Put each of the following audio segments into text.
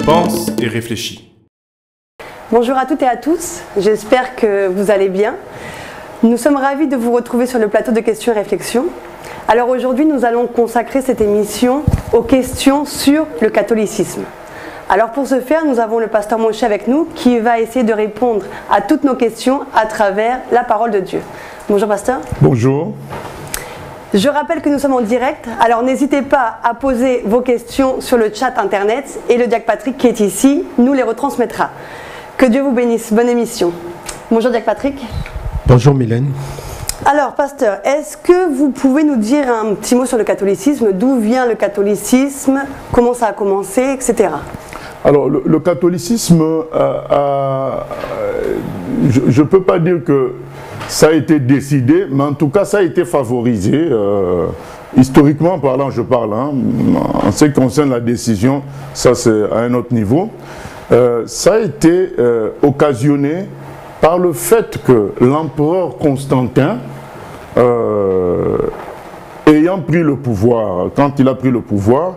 pense et réfléchis. Bonjour à toutes et à tous, j'espère que vous allez bien. Nous sommes ravis de vous retrouver sur le plateau de questions et réflexions. Alors aujourd'hui, nous allons consacrer cette émission aux questions sur le catholicisme. Alors pour ce faire, nous avons le pasteur Moshe avec nous qui va essayer de répondre à toutes nos questions à travers la parole de Dieu. Bonjour pasteur. Bonjour. Je rappelle que nous sommes en direct, alors n'hésitez pas à poser vos questions sur le chat internet et le diacre Patrick qui est ici nous les retransmettra. Que Dieu vous bénisse, bonne émission. Bonjour diacre Patrick. Bonjour Mylène. Alors pasteur, est-ce que vous pouvez nous dire un petit mot sur le catholicisme? D'où vient le catholicisme? Comment ça a commencé, etc. Alors le catholicisme, je ne peux pas dire que ça a été décidé, mais en tout cas ça a été favorisé. Historiquement parlant, je parle, hein, en ce qui concerne la décision, ça c'est à un autre niveau. Ça a été occasionné par le fait que l'empereur Constantin, ayant pris le pouvoir, quand il a pris le pouvoir,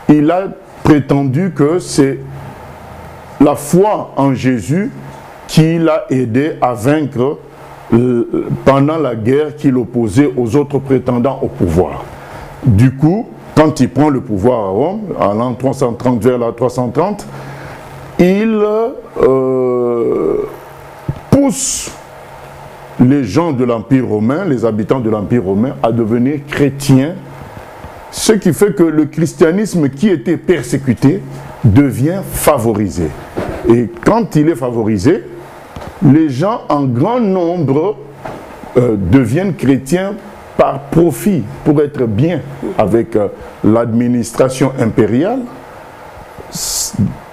il a prétendu que c'est la foi en Jésus qui l'a aidé à vaincre pendant la guerre qu'il opposait aux autres prétendants au pouvoir. Du coup, quand il prend le pouvoir à Rome, à l'an 330 vers la 330, il pousse les gens de l'Empire romain, les habitants de l'Empire romain, à devenir chrétiens, ce qui fait que le christianisme qui était persécuté devient favorisé. Et quand il est favorisé, les gens en grand nombre deviennent chrétiens par profit, pour être bien avec l'administration impériale.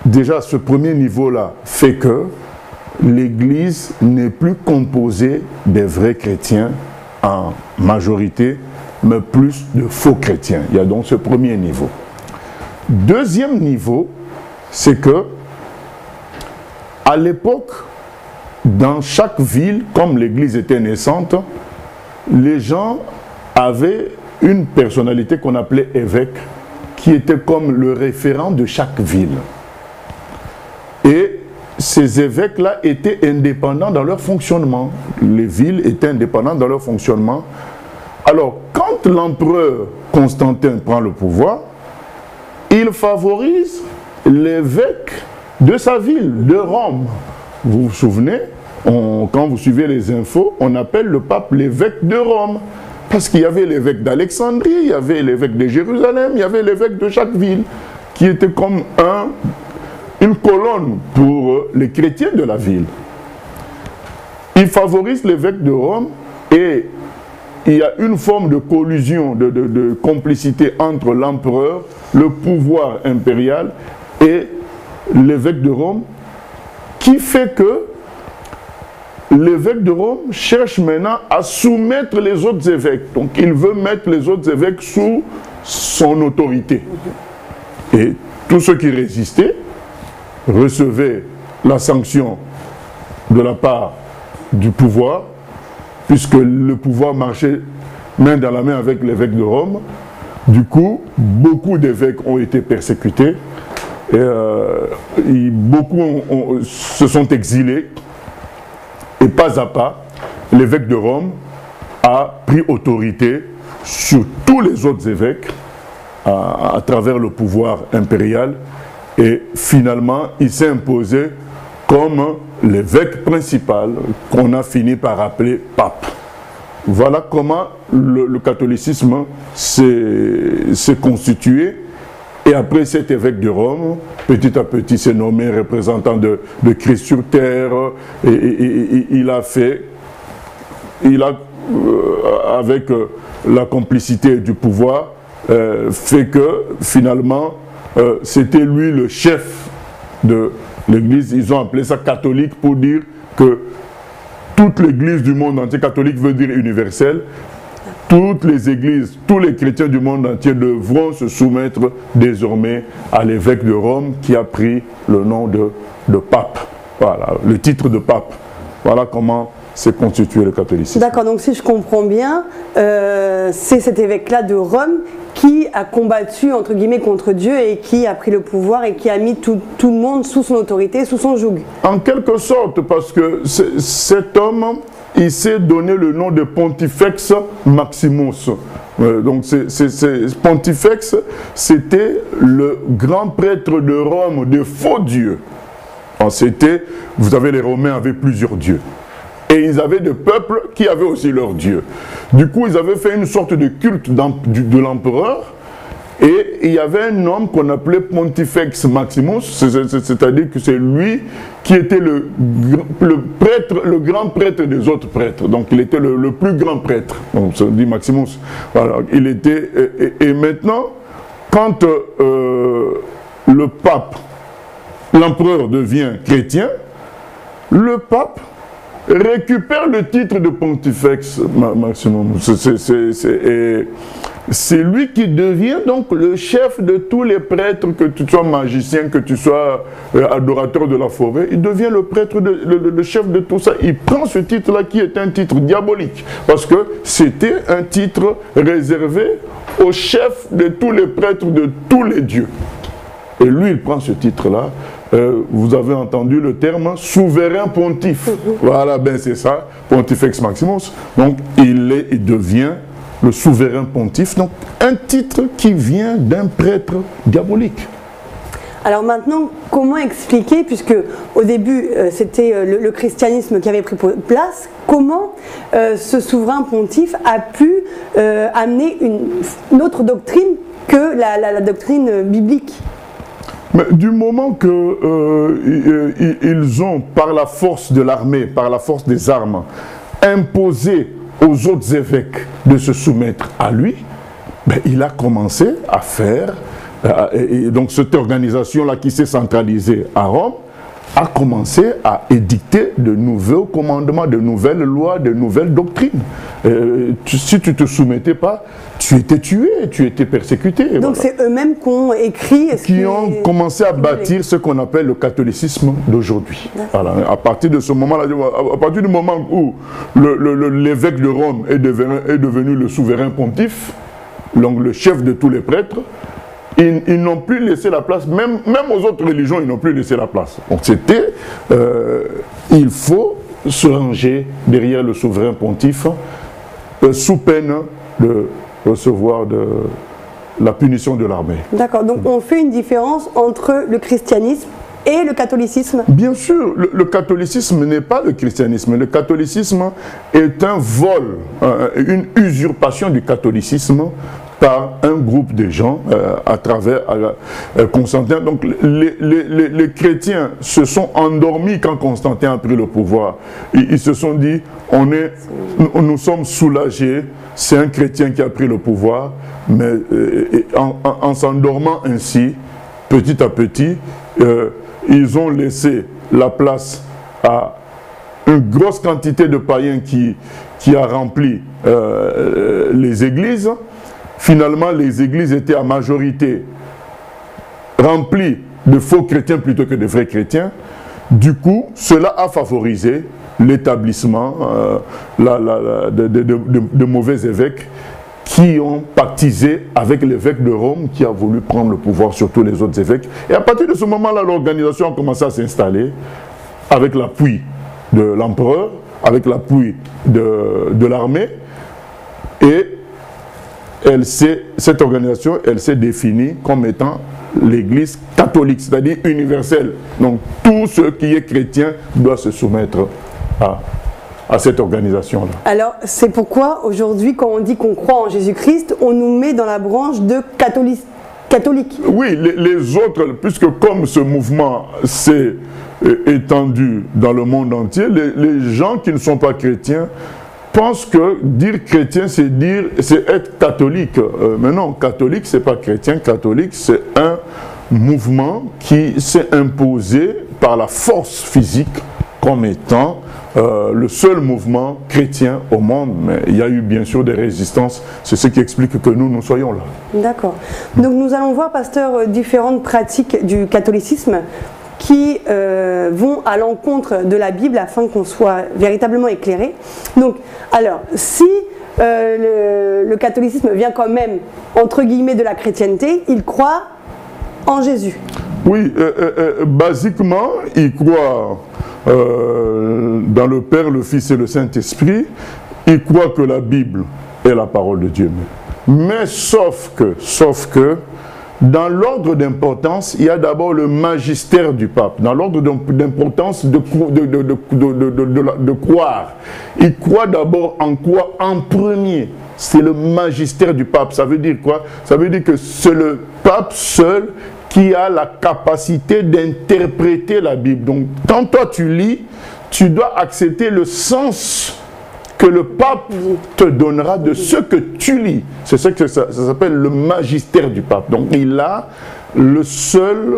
Déjà, ce premier niveau-là fait que l'Église n'est plus composée des vrais chrétiens en majorité, mais plus de faux chrétiens. Il y a donc ce premier niveau. Deuxième niveau, c'est que à l'époque, dans chaque ville, comme l'Église était naissante, les gens avaient une personnalité qu'on appelait évêque, qui était comme le référent de chaque ville. Et ces évêques-là étaient indépendants dans leur fonctionnement. Les villes étaient indépendantes dans leur fonctionnement. Alors, quand l'empereur Constantin prend le pouvoir, il favorise l'évêque de sa ville, de Rome. Vous vous souvenez, quand vous suivez les infos, on appelle le pape l'évêque de Rome. Parce qu'il y avait l'évêque d'Alexandrie, il y avait l'évêque de Jérusalem, il y avait l'évêque de chaque ville, qui était comme une colonne pour les chrétiens de la ville. Il favorise l'évêque de Rome et il y a une forme de collusion, de complicité entre l'empereur, le pouvoir impérial et l'évêque de Rome, qui fait que l'évêque de Rome cherche maintenant à soumettre les autres évêques. Donc il veut mettre les autres évêques sous son autorité. Et tous ceux qui résistaient recevaient la sanction de la part du pouvoir, puisque le pouvoir marchait main dans la main avec l'évêque de Rome. Du coup, beaucoup d'évêques ont été persécutés. Et beaucoup se sont exilés. Et pas à pas, l'évêque de Rome a pris autorité sur tous les autres évêques à travers le pouvoir impérial. Et finalement, il s'est imposé comme l'évêque principal qu'on a fini par appeler pape. Voilà comment le catholicisme s'est constitué. Et après cet évêque de Rome, petit à petit s'est nommé représentant de Christ sur terre. Et il a fait, avec la complicité du pouvoir, fait que finalement, c'était lui le chef de l'Église. Ils ont appelé ça catholique pour dire que toute l'Église du monde entier, catholique veut dire universel, toutes les églises, tous les chrétiens du monde entier devront se soumettre désormais à l'évêque de Rome qui a pris le nom de pape. Voilà, le titre de pape. Voilà comment s'est constitué le catholicisme. D'accord, donc si je comprends bien, c'est cet évêque-là de Rome qui a combattu, entre guillemets, contre Dieu et qui a pris le pouvoir et qui a mis tout le monde sous son autorité, sous son joug. En quelque sorte, parce que cet homme, il s'est donné le nom de Pontifex Maximus. Donc Pontifex, c'était le grand prêtre de Rome, de faux dieux. Vous avez les Romains avaient plusieurs dieux. Et ils avaient des peuples qui avaient aussi leurs dieux. Du coup, ils avaient fait une sorte de culte de l'empereur. Et il y avait un homme qu'on appelait Pontifex Maximus, c'est-à-dire que c'est lui qui était le grand prêtre des autres prêtres. Donc il était le plus grand prêtre. Donc ça dit Maximus. Voilà, il était. Et maintenant, quand le pape, l'empereur devient chrétien, le pape récupère le titre de Pontifex Maximus. C'est lui qui devient donc le chef de tous les prêtres, que tu sois magicien, que tu sois adorateur de la forêt. Il devient le prêtre, le chef de tout ça. Il prend ce titre-là qui est un titre diabolique, parce que c'était un titre réservé au chef de tous les prêtres de tous les dieux. Et lui, il prend ce titre-là. Vous avez entendu le terme souverain pontife. Voilà, ben c'est ça, Pontifex Maximus. Donc, il devient le souverain pontife. Donc, un titre qui vient d'un prêtre diabolique. Alors maintenant, comment expliquer, puisque au début c'était le christianisme qui avait pris place, comment ce souverain pontife a pu amener une autre doctrine que la doctrine biblique? Mais du moment qu'ils ont, par la force de l'armée, par la force des armes, imposé aux autres évêques de se soumettre à lui, ben, il a commencé à faire, et donc cette organisation-là qui s'est centralisée à Rome, a commencé à édicter de nouveaux commandements, de nouvelles lois, de nouvelles doctrines. Si tu ne te soumettais pas, tu étais tué, tu étais persécuté. Donc c'est eux-mêmes qui ont écrit... Qui ont commencé à bâtir ce qu'on appelle le catholicisme d'aujourd'hui. Voilà. À partir de ce moment-là, à partir du moment où l'évêque de Rome est devenu le souverain pontife, donc le chef de tous les prêtres, ils n'ont plus laissé la place, même aux autres religions, ils n'ont plus laissé la place. Donc c'était, il faut se ranger derrière le souverain pontife, sous peine de recevoir la punition de l'armée. D'accord, donc on fait une différence entre le christianisme et le catholicisme? Bien sûr, le catholicisme n'est pas le christianisme. Le catholicisme est un vol, une usurpation du catholicisme par un groupe de gens à travers Constantin. Donc les chrétiens se sont endormis quand Constantin a pris le pouvoir. Ils se sont dit, nous sommes soulagés, c'est un chrétien qui a pris le pouvoir, mais en s'endormant ainsi, petit à petit, ils ont laissé la place à une grosse quantité de païens qui a rempli les églises. Finalement, les églises étaient à majorité remplies de faux chrétiens plutôt que de vrais chrétiens. Du coup, cela a favorisé l'établissement de mauvais évêques qui ont pactisé avec l'évêque de Rome qui a voulu prendre le pouvoir sur tous les autres évêques. Et à partir de ce moment-là, l'organisation a commencé à s'installer avec l'appui de l'empereur, avec l'appui de l'armée, et cette organisation, elle s'est définie comme étant l'Église catholique, c'est-à-dire universelle. Donc tout ce qui est chrétien doit se soumettre à cette organisation-là. Alors c'est pourquoi aujourd'hui, quand on dit qu'on croit en Jésus-Christ, on nous met dans la branche de catholique. Oui, les autres, puisque comme ce mouvement s'est étendu dans le monde entier, les gens qui ne sont pas chrétiens pense que dire chrétien, c'est être catholique. Mais non, catholique, c'est pas chrétien. Catholique, c'est un mouvement qui s'est imposé par la force physique comme étant le seul mouvement chrétien au monde. Mais il y a eu bien sûr des résistances. C'est ce qui explique que nous soyons là. D'accord. Donc nous allons voir, pasteur, différentes pratiques du catholicisme. qui vont à l'encontre de la Bible afin qu'on soit véritablement éclairé. Donc, alors, si le catholicisme vient quand même, entre guillemets, de la chrétienté, il croit en Jésus. Oui, basiquement, il croit dans le Père, le Fils et le Saint-Esprit. Il croit que la Bible est la parole de Dieu. Mais sauf que, dans l'ordre d'importance, il y a d'abord le magistère du pape. Dans l'ordre d'importance de croire. Il croit d'abord en quoi? En premier. C'est le magistère du pape. Ça veut dire quoi? Ça veut dire que c'est le pape seul qui a la capacité d'interpréter la Bible. Donc, quand toi tu lis, tu dois accepter le sens que le pape te donnera de ce que tu lis. C'est ça que ça s'appelle le magistère du pape. Donc il a le seul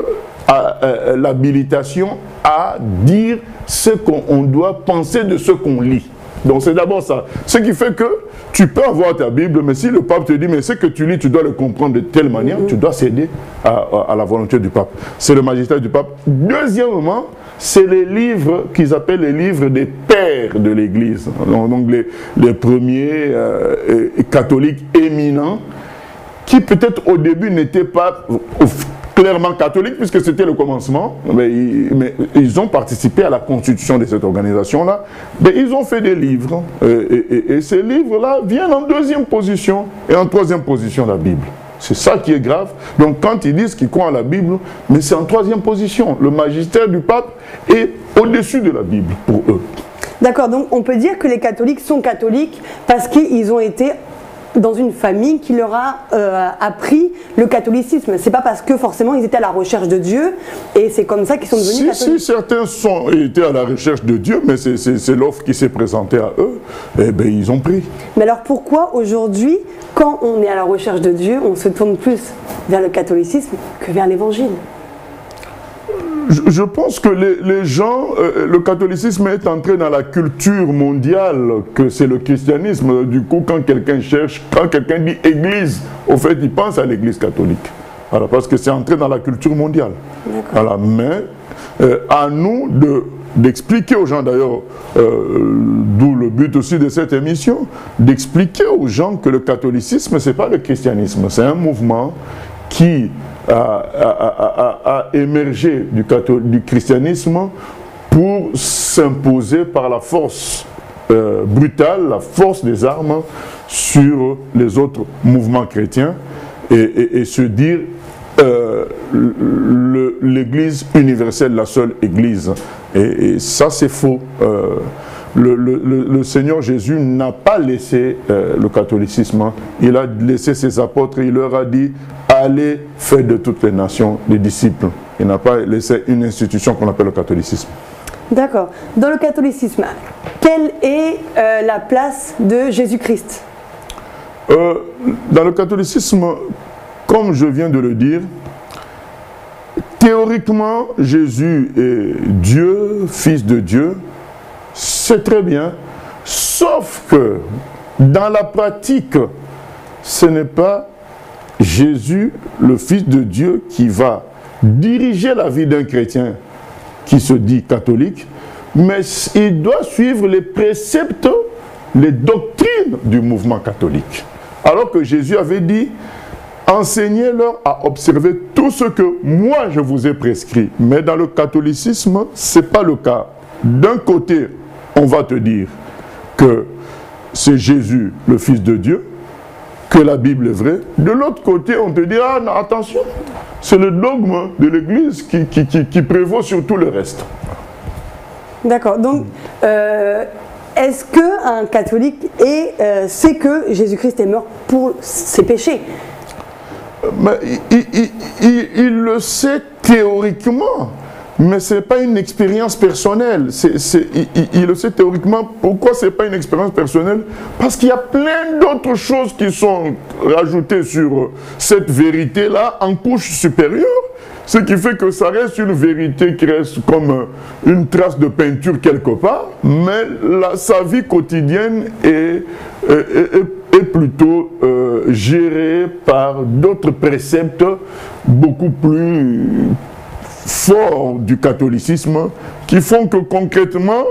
l'habilitation à dire ce qu'on doit penser de ce qu'on lit. Donc c'est d'abord ça. Ce qui fait que tu peux avoir ta Bible, mais si le pape te dit, mais ce que tu lis, tu dois le comprendre de telle manière, tu dois céder à la volonté du pape. C'est le magistère du pape. Deuxièmement, c'est les livres qu'ils appellent les livres des pères de l'Église. Donc les premiers catholiques éminents, qui peut-être au début n'étaient pas clairement catholiques, puisque c'était le commencement, mais ils ont participé à la constitution de cette organisation-là. Mais ils ont fait des livres, et ces livres-là viennent en deuxième position, et en troisième position la Bible. C'est ça qui est grave. Donc quand ils disent qu'ils croient en la Bible, mais c'est en troisième position. Le magistère du pape est au-dessus de la Bible pour eux. D'accord, donc on peut dire que les catholiques sont catholiques parce qu'ils ont été dans une famille qui leur a appris le catholicisme. C'est pas parce que forcément ils étaient à la recherche de Dieu et c'est comme ça qu'ils sont devenus catholiques. Si certains étaient à la recherche de Dieu, mais c'est l'offre qui s'est présentée à eux, eh bien ils ont pris. Mais alors pourquoi aujourd'hui, quand on est à la recherche de Dieu, on se tourne plus vers le catholicisme que vers l'évangile? Je pense que les gens, le catholicisme est entré dans la culture mondiale, que c'est le christianisme. Du coup, quand quelqu'un cherche, quand quelqu'un dit église, au fait, il pense à l'église catholique. Voilà, parce que c'est entré dans la culture mondiale. Voilà, mais à nous d'expliquer aux gens, d'ailleurs, d'où le but aussi de cette émission, d'expliquer aux gens que le catholicisme, ce n'est pas le christianisme, c'est un mouvement qui a émergé du christianisme pour s'imposer par la force brutale, la force des armes sur les autres mouvements chrétiens et se dire l'Église universelle, la seule Église. Et ça c'est faux. Le Seigneur Jésus n'a pas laissé le catholicisme, il a laissé ses apôtres et il leur a dit allez faire de toutes les nations des disciples. Il n'a pas laissé une institution qu'on appelle le catholicisme. D'accord. Dans le catholicisme, quelle est la place de Jésus-Christ? Dans le catholicisme, comme je viens de le dire, théoriquement, Jésus est Dieu, Fils de Dieu. C'est très bien, sauf que dans la pratique, ce n'est pas Jésus, le Fils de Dieu, qui va diriger la vie d'un chrétien qui se dit catholique, mais il doit suivre les préceptes, les doctrines du mouvement catholique. Alors que Jésus avait dit, enseignez-leur à observer tout ce que moi je vous ai prescrit. Mais dans le catholicisme, ce n'est pas le cas. D'un côté, on va te dire que c'est Jésus, le Fils de Dieu, que la Bible est vraie. De l'autre côté, on te dit, ah non, attention, c'est le dogme de l'Église qui prévaut sur tout le reste. D'accord, donc est-ce qu'un catholique sait que Jésus-Christ est mort pour ses péchés? Mais il le sait théoriquement. Mais ce n'est pas une expérience personnelle. Il le sait théoriquement. Pourquoi ce n'est pas une expérience personnelle? Parce qu'il y a plein d'autres choses qui sont rajoutées sur cette vérité-là en couche supérieure. Ce qui fait que ça reste une vérité qui reste comme une trace de peinture quelque part. Mais sa vie quotidienne est plutôt gérée par d'autres préceptes beaucoup plus forts du catholicisme qui font que concrètement,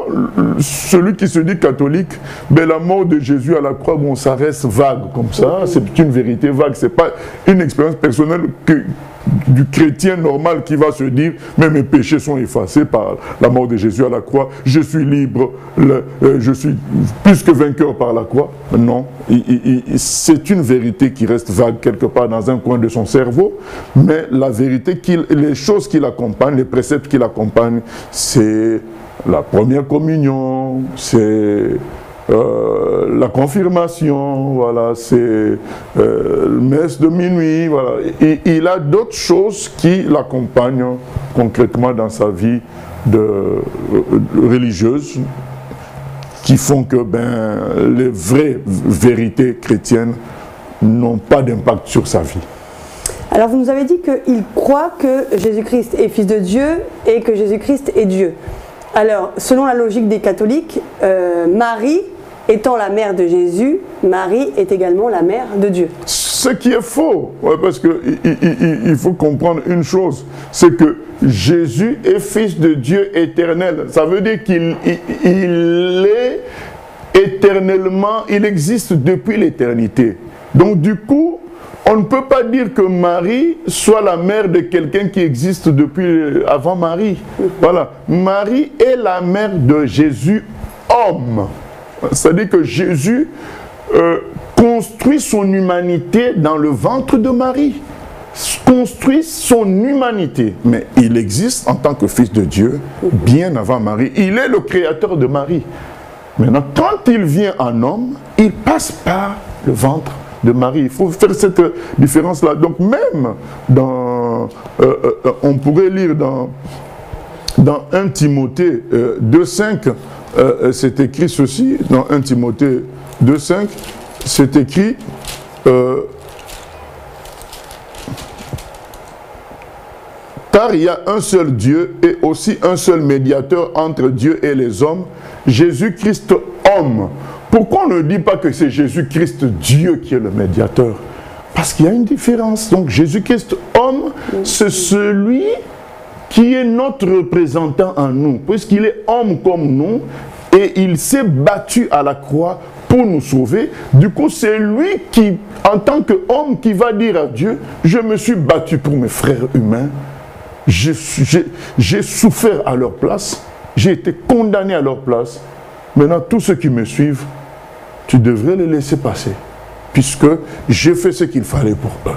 celui qui se dit catholique, ben, la mort de Jésus à la croix, bon, ça reste vague comme ça, c'est une vérité vague, c'est pas une expérience personnelle du chrétien normal qui va se dire, mais mes péchés sont effacés par la mort de Jésus à la croix, je suis libre, je suis plus que vainqueur par la croix. Non, c'est une vérité qui reste vague quelque part dans un coin de son cerveau, mais la vérité, les choses qui l'accompagnent, les préceptes qui l'accompagnent, c'est la première communion, c'est la confirmation, voilà, c'est messe de minuit, voilà. Et il a d'autres choses qui l'accompagnent concrètement dans sa vie religieuse, qui font que les vraies vérités chrétiennes n'ont pas d'impact sur sa vie. Alors vous nous avez dit qu'il croit que Jésus-Christ est fils de Dieu et que Jésus-Christ est Dieu. Alors, selon la logique des catholiques, Marie étant la mère de Jésus, Marie est également la mère de Dieu. Ce qui est faux, ouais, parce qu'il faut comprendre une chose, c'est que Jésus est fils de Dieu éternel. Ça veut dire qu'il est éternellement, il existe depuis l'éternité. Donc du coup, on ne peut pas dire que Marie soit la mère de quelqu'un qui existe depuis avant Marie. Voilà, Marie est la mère de Jésus homme. C'est-à-dire que Jésus construit son humanité dans le ventre de Marie. Construit son humanité. Mais il existe en tant que fils de Dieu bien avant Marie. Il est le créateur de Marie. Maintenant, quand il vient en homme, il passe par le ventre de Marie. Il faut faire cette différence-là. Donc même dans... on pourrait lire dans 1 Timothée 2,5, c'est écrit ceci, dans 1 Timothée 2,5, c'est écrit car il y a un seul Dieu et aussi un seul médiateur entre Dieu et les hommes, Jésus-Christ homme. Pourquoi on ne dit pas que c'est Jésus-Christ Dieu qui est le médiateur? Parce qu'il y a une différence. Donc Jésus-Christ homme, c'est celui qui est notre représentant en nous, puisqu'il est homme comme nous, et il s'est battu à la croix pour nous sauver. Du coup, c'est lui qui, en tant qu'homme, qui va dire à Dieu, je me suis battu pour mes frères humains, j'ai souffert à leur place, j'ai été condamné à leur place. Maintenant, tous ceux qui me suivent, tu devrais les laisser passer, puisque j'ai fait ce qu'il fallait pour eux.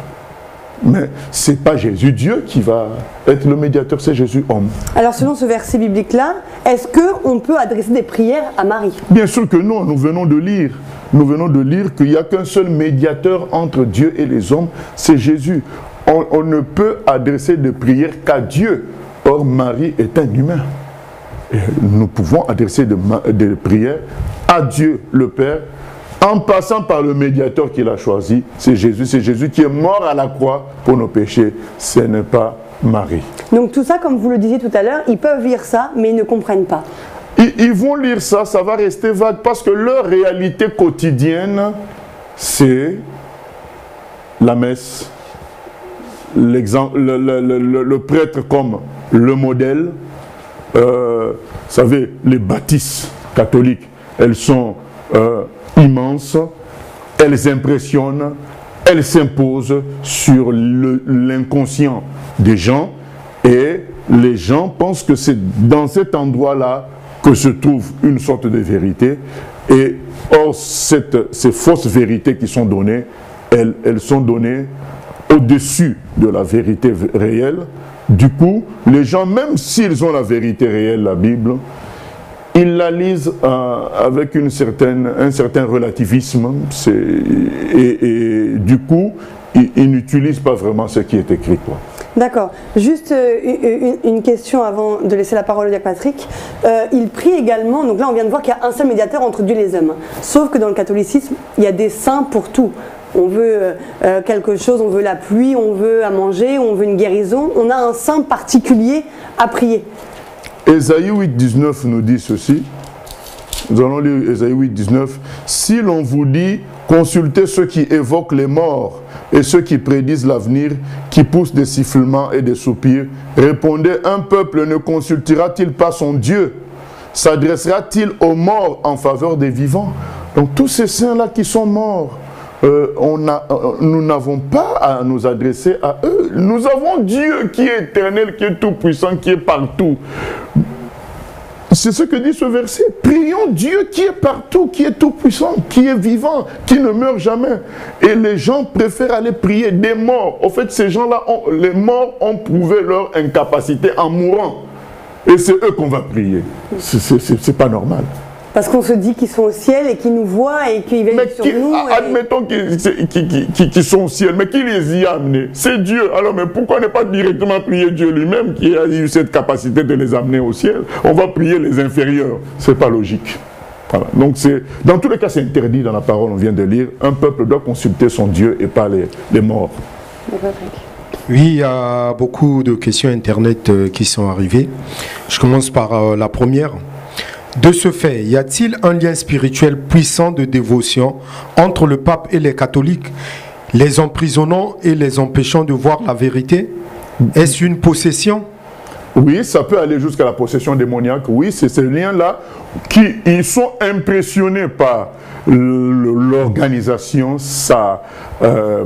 Mais ce n'est pas Jésus Dieu qui va être le médiateur, c'est Jésus homme. Alors selon ce verset biblique-là, est-ce qu'on peut adresser des prières à Marie? Bien sûr que non, nous venons de lire. Nous venons de lire qu'il n'y a qu'un seul médiateur entre Dieu et les hommes, c'est Jésus. On ne peut adresser des prières qu'à Dieu. Or, Marie est un humain. Et nous pouvons adresser des prières à Dieu le Père, en passant par le médiateur qu'il a choisi, c'est Jésus qui est mort à la croix pour nos péchés, ce n'est pas Marie. Donc tout ça, comme vous le disiez tout à l'heure, ils peuvent lire ça, mais ils ne comprennent pas. Ils vont lire ça, ça va rester vague, parce que leur réalité quotidienne, c'est la messe, le prêtre comme le modèle. Vous savez, les bâtisses catholiques, elles sont immenses, elles impressionnent, elles s'imposent sur l'inconscient des gens, et les gens pensent que c'est dans cet endroit-là que se trouve une sorte de vérité, et or ces fausses vérités qui sont données, elles sont données au-dessus de la vérité réelle. Du coup, les gens, même s'ils ont la vérité réelle, la Bible, ils la lisent avec un certain relativisme, et du coup, ils n'utilisent pas vraiment ce qui est écrit. D'accord. Juste une question avant de laisser la parole au diacre Patrick. Il prie également, donc là on vient de voir qu'il y a un seul médiateur entre Dieu et les hommes. Sauf que dans le catholicisme, il y a des saints pour tout. On veut quelque chose, on veut la pluie, on veut à manger, on veut une guérison. On a un saint particulier à prier. Ésaïe 8,19 nous dit ceci. Nous allons lire Ésaïe 8,19. Si l'on vous dit, consultez ceux qui évoquent les morts et ceux qui prédisent l'avenir, qui poussent des sifflements et des soupirs. Répondez, un peuple ne consultera-t-il pas son Dieu? S'adressera-t-il aux morts en faveur des vivants? Donc tous ces saints-là qui sont morts, nous n'avons pas à nous adresser à eux. Nous avons Dieu qui est éternel, qui est tout-puissant, qui est partout. C'est ce que dit ce verset. Prions Dieu qui est partout, qui est tout-puissant, qui est vivant, qui ne meurt jamais. Et les gens préfèrent aller prier des morts. En fait, ces gens-là, les morts ont prouvé leur incapacité en mourant. Et c'est eux qu'on va prier. C'est pas normal. Parce qu'on se dit qu'ils sont au ciel et qu'ils nous voient et qu'ils veillent sur nous. Admettons qu'ils sont au ciel, mais qui les y a amenés? C'est Dieu. Alors, mais pourquoi ne pas directement prier Dieu lui-même qui a eu cette capacité de les amener au ciel? On va prier les inférieurs. C'est pas logique. Voilà. Donc, dans tous les cas, c'est interdit dans la parole, on vient de lire. Un peuple doit consulter son Dieu et pas les morts. Oui, il y a beaucoup de questions Internet qui sont arrivées. Je commence par la première. De ce fait, y a-t-il un lien spirituel puissant de dévotion entre le pape et les catholiques, les emprisonnant et les empêchant de voir la vérité? Est-ce une possession? Oui, ça peut aller jusqu'à la possession démoniaque. Oui, c'est ces liens-là ils sont impressionnés par l'organisation, sa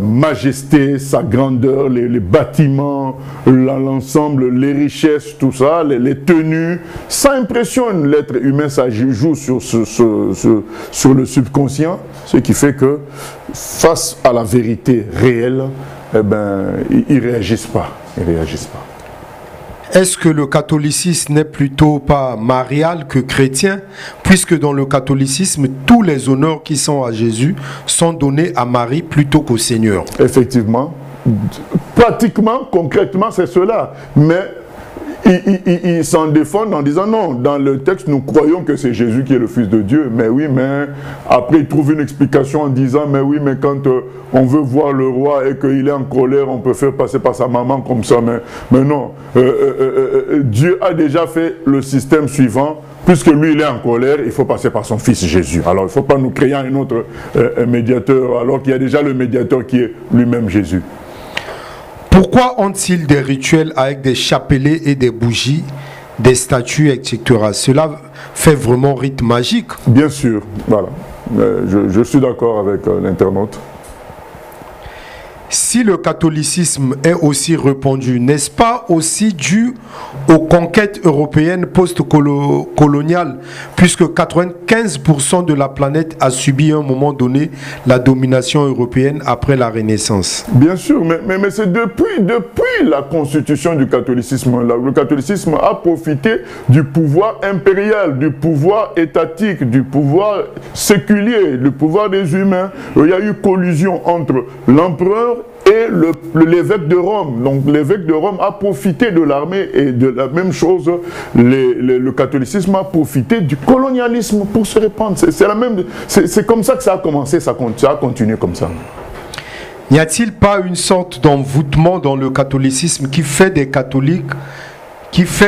majesté, sa grandeur, les bâtiments, l'ensemble, les richesses, tout ça, les tenues. Ça impressionne l'être humain, ça joue sur le subconscient, ce qui fait que face à la vérité réelle, eh ben, ils ne réagissent pas. Ils réagissent pas. Est-ce que le catholicisme n'est plutôt pas marial que chrétien, puisque dans le catholicisme, tous les honneurs qui sont à Jésus sont donnés à Marie plutôt qu'au Seigneur? Effectivement. Pratiquement, concrètement, c'est cela. Mais ils s'en défendent en disant non, dans le texte, nous croyons que c'est Jésus qui est le Fils de Dieu. Mais oui, mais après, ils trouvent une explication en disant mais oui, mais quand on veut voir le roi et qu'il est en colère, on peut faire passer par sa maman comme ça. Mais non, Dieu a déjà fait le système suivant. Puisque lui, il est en colère, il faut passer par son fils Jésus. Alors, il ne faut pas nous créer un autre médiateur, alors qu'il y a déjà le médiateur qui est lui-même Jésus. Pourquoi ont-ils des rituels avec des chapelets et des bougies, des statues, etc. Cela fait vraiment rite magique. Bien sûr, voilà. Je suis d'accord avec l'internaute. Si le catholicisme est aussi répandu, n'est-ce pas aussi dû aux conquêtes européennes post-coloniales, puisque 95% de la planète a subi à un moment donné la domination européenne après la Renaissance? Bien sûr, mais c'est depuis la constitution du catholicisme. Le catholicisme a profité du pouvoir impérial, du pouvoir étatique, du pouvoir séculier, du pouvoir des humains. Il y a eu collusion entre l'empereur et l'évêque de Rome. Donc l'évêque de Rome a profité de l'armée et de la même chose, le catholicisme a profité du colonialisme pour se répandre. C'est comme ça que ça a commencé, ça a continué comme ça. N'y a-t-il pas une sorte d'envoûtement dans le catholicisme qui fait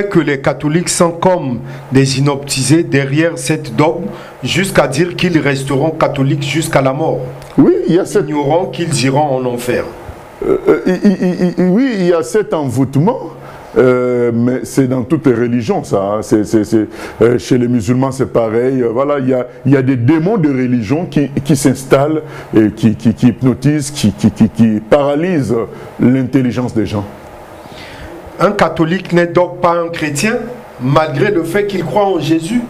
que les catholiques sont comme des inoptisés derrière cette dogme, jusqu'à dire qu'ils resteront catholiques jusqu'à la mort? Oui, il y a cette... ignorant qu'ils iront en enfer. Oui, il y a cet envoûtement, mais c'est dans toutes les religions, ça. Hein. Chez les musulmans, c'est pareil. Voilà, il y a des démons de religion qui s'installent, et qui hypnotisent, qui paralysent l'intelligence des gens. Un catholique n'est donc pas un chrétien, malgré le fait qu'il croit en Jésus?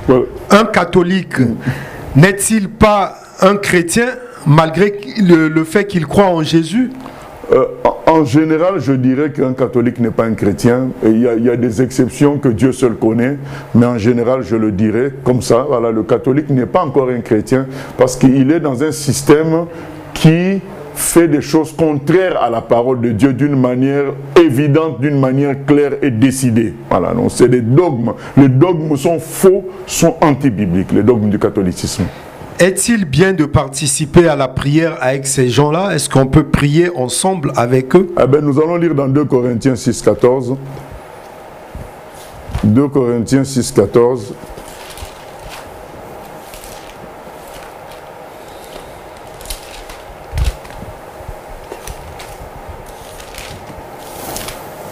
Voilà. Un catholique n'est-il pas un chrétien, malgré le fait qu'il croit en Jésus? En général, je dirais qu'un catholique n'est pas un chrétien. Il y a des exceptions que Dieu seul connaît, mais en général, je le dirais comme ça. Voilà, le catholique n'est pas encore un chrétien parce qu'il est dans un système qui fait des choses contraires à la parole de Dieu d'une manière évidente, d'une manière claire et décidée. Voilà, donc c'est des dogmes. Les dogmes sont faux, sont anti-bibliques, les dogmes du catholicisme. Est-il bien de participer à la prière avec ces gens-là? Est-ce qu'on peut prier ensemble avec eux? Eh bien, nous allons lire dans 2 Corinthiens 6,14. 2 Corinthiens 6,14.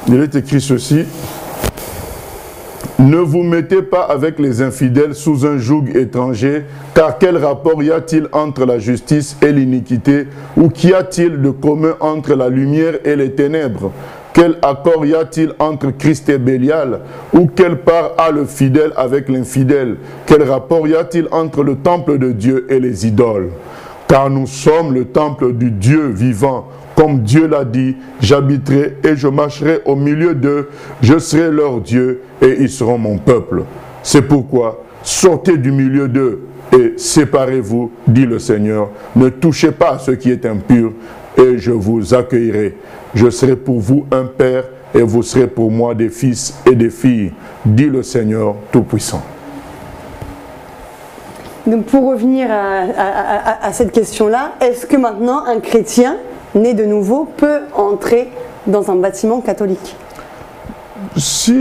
il est écrit ceci. Ne vous mettez pas avec les infidèles sous un joug étranger, car quel rapport y a-t-il entre la justice et l'iniquité, ou qu'y a-t-il de commun entre la lumière et les ténèbres? Quel accord y a-t-il entre Christ et Bélial, ou quelle part a le fidèle avec l'infidèle? Quel rapport y a-t-il entre le temple de Dieu et les idoles? Car nous sommes le temple du Dieu vivant. Comme Dieu l'a dit, j'habiterai et je marcherai au milieu d'eux, je serai leur Dieu et ils seront mon peuple. C'est pourquoi, sortez du milieu d'eux et séparez-vous, dit le Seigneur. Ne touchez pas à ce qui est impur et je vous accueillerai. Je serai pour vous un père et vous serez pour moi des fils et des filles, dit le Seigneur Tout-Puissant. Donc pour revenir à cette question-là, est-ce que maintenant un chrétien né de nouveau peut entrer dans un bâtiment catholique? Si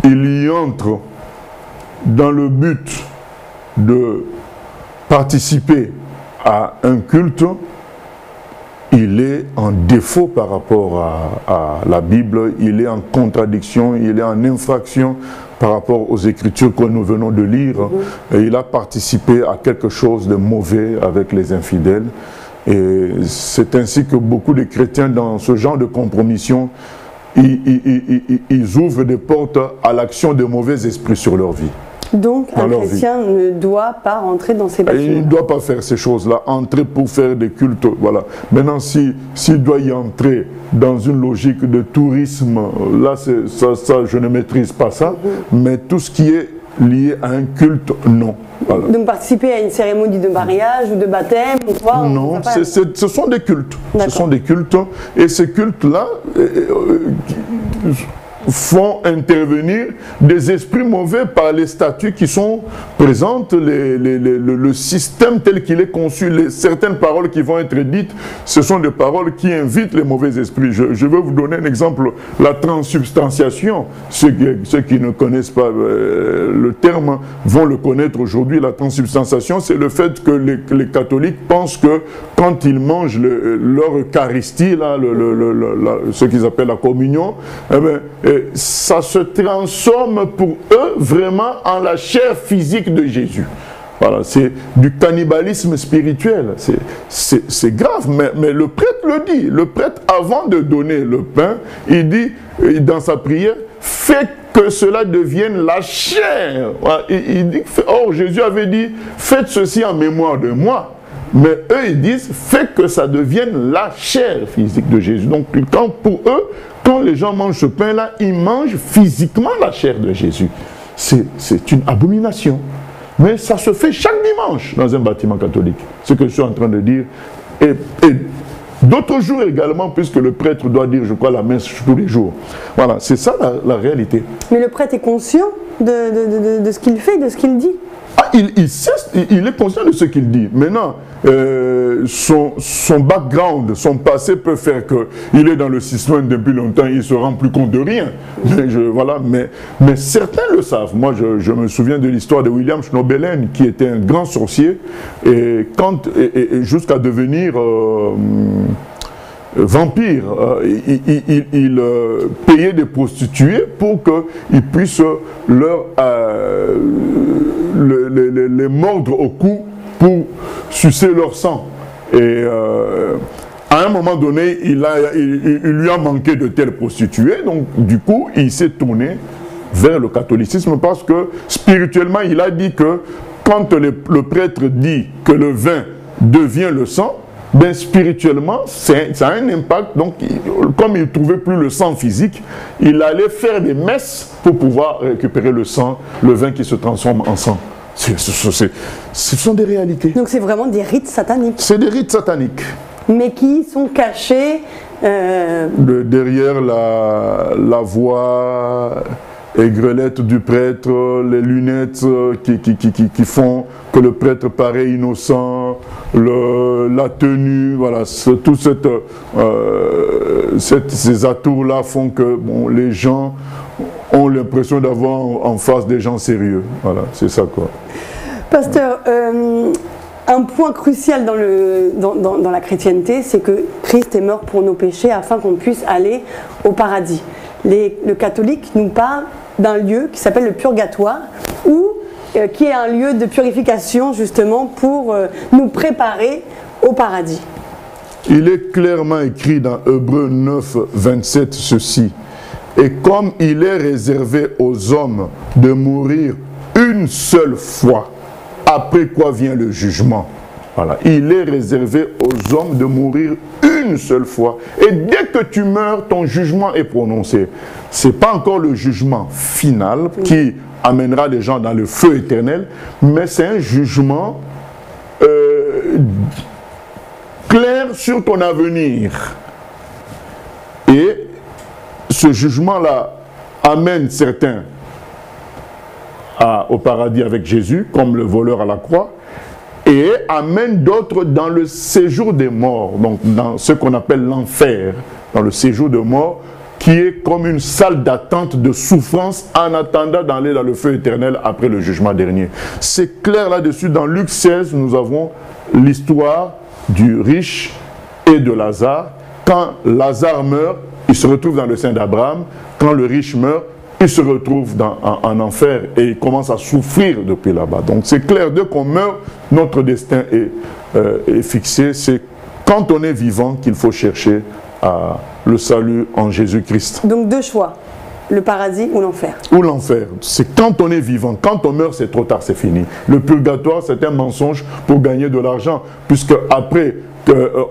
il y entre dans le but de participer à un culte, il est en défaut par rapport à la Bible, il est en contradiction, il est en infraction par rapport aux Écritures que nous venons de lire. Et il a participé à quelque chose de mauvais avec les infidèles. Et c'est ainsi que beaucoup de chrétiens dans ce genre de compromission, ils ouvrent des portes à l'action de mauvais esprits sur leur vie. Donc un chrétien ne doit pas rentrer dans ces bâtiments. Il ne doit pas faire ces choses-là, entrer pour faire des cultes. Voilà. Maintenant, s'il doit y entrer dans une logique de tourisme, là, ça je ne maîtrise pas ça, mais tout ce qui est lié à un culte, non. Voilà. Donc participer à une cérémonie de mariage ou de baptême ou quoi? Non, ce sont des cultes. Ce sont des cultes. Et ces cultes-là font intervenir des esprits mauvais par les statuts qui sont présentes, le système tel qu'il est conçu, certaines paroles qui vont être dites, ce sont des paroles qui invitent les mauvais esprits. Je vais vous donner un exemple, la transsubstantiation. Ceux qui ne connaissent pas le terme vont le connaître aujourd'hui. La transsubstantiation, c'est le fait que les catholiques pensent que quand ils mangent leur Eucharistie, là, ce qu'ils appellent la communion, eh bien, ça se transforme pour eux vraiment en la chair physique de Jésus. Voilà, c'est du cannibalisme spirituel. C'est grave, mais le prêtre le dit. Le prêtre, avant de donner le pain, il dit dans sa prière, faites que cela devienne la chair. Voilà, il dit, or Jésus avait dit, faites ceci en mémoire de moi. Mais eux, ils disent, faites que ça devienne la chair physique de Jésus. Donc, pour eux, quand les gens mangent ce pain-là, ils mangent physiquement la chair de Jésus. C'est une abomination. Mais ça se fait chaque dimanche dans un bâtiment catholique. Ce que je suis en train de dire. Et d'autres jours également, puisque le prêtre doit dire, je crois, la messe tous les jours. Voilà, c'est ça la réalité. Mais le prêtre est conscient de ce qu'il fait, de ce qu'il dit? Il est conscient de ce qu'il dit. Maintenant, son background, son passé peut faire qu'il est dans le système depuis longtemps, il ne se rend plus compte de rien. Mais certains le savent. Moi, je me souviens de l'histoire de William Schnobelen, qui était un grand sorcier, et jusqu'à devenir vampire. Il payait des prostituées pour qu'ils puissent les mordre au cou pour sucer leur sang. Et à un moment donné, il lui a manqué de telles prostituées, donc du coup, il s'est tourné vers le catholicisme parce que spirituellement, il a dit que quand le prêtre dit que le vin devient le sang, ben spirituellement, ça a un impact. Donc, comme il ne trouvait plus le sang physique, il allait faire des messes pour pouvoir récupérer le sang, le vin qui se transforme en sang. Ce sont des réalités. Donc, c'est vraiment des rites sataniques. C'est des rites sataniques. Mais qui sont cachés derrière la voix aigrelette du prêtre, les lunettes qui font que le prêtre paraît innocent, la tenue, voilà, tout ces atours-là font que les gens ont l'impression d'avoir en face des gens sérieux. Voilà, c'est ça quoi. Pasteur, un point crucial dans la chrétienté, c'est que Christ est mort pour nos péchés afin qu'on puisse aller au paradis. Le catholique nous parle d'un lieu qui s'appelle le purgatoire, qui est un lieu de purification justement pour nous préparer au paradis. Il est clairement écrit dans Hébreux 9, 27 ceci. Et comme il est réservé aux hommes de mourir une seule fois, après quoi vient le jugement. Voilà. Il est réservé aux hommes de mourir une seule fois. Et dès que tu meurs, ton jugement est prononcé. Ce n'est pas encore le jugement final qui amènera les gens dans le feu éternel, mais c'est un jugement clair sur ton avenir. Et ce jugement-là amène certains au paradis avec Jésus, comme le voleur à la croix, et amène d'autres dans le séjour des morts, donc dans ce qu'on appelle l'enfer, dans le séjour de mort, qui est comme une salle d'attente de souffrance en attendant d'aller dans le feu éternel après le jugement dernier. C'est clair là-dessus, dans Luc 16, nous avons l'histoire du riche et de Lazare. Quand Lazare meurt, il se retrouve dans le sein d'Abraham. Quand le riche meurt, il se retrouve en enfer et il commence à souffrir depuis là-bas. Donc c'est clair, dès qu'on meurt, notre destin est fixé. C'est quand on est vivant qu'il faut chercher le salut en Jésus-Christ. Donc deux choix, le paradis ou l'enfer. Ou l'enfer. C'est quand on est vivant. Quand on meurt, c'est trop tard, c'est fini. Le purgatoire, c'est un mensonge pour gagner de l'argent, puisque après,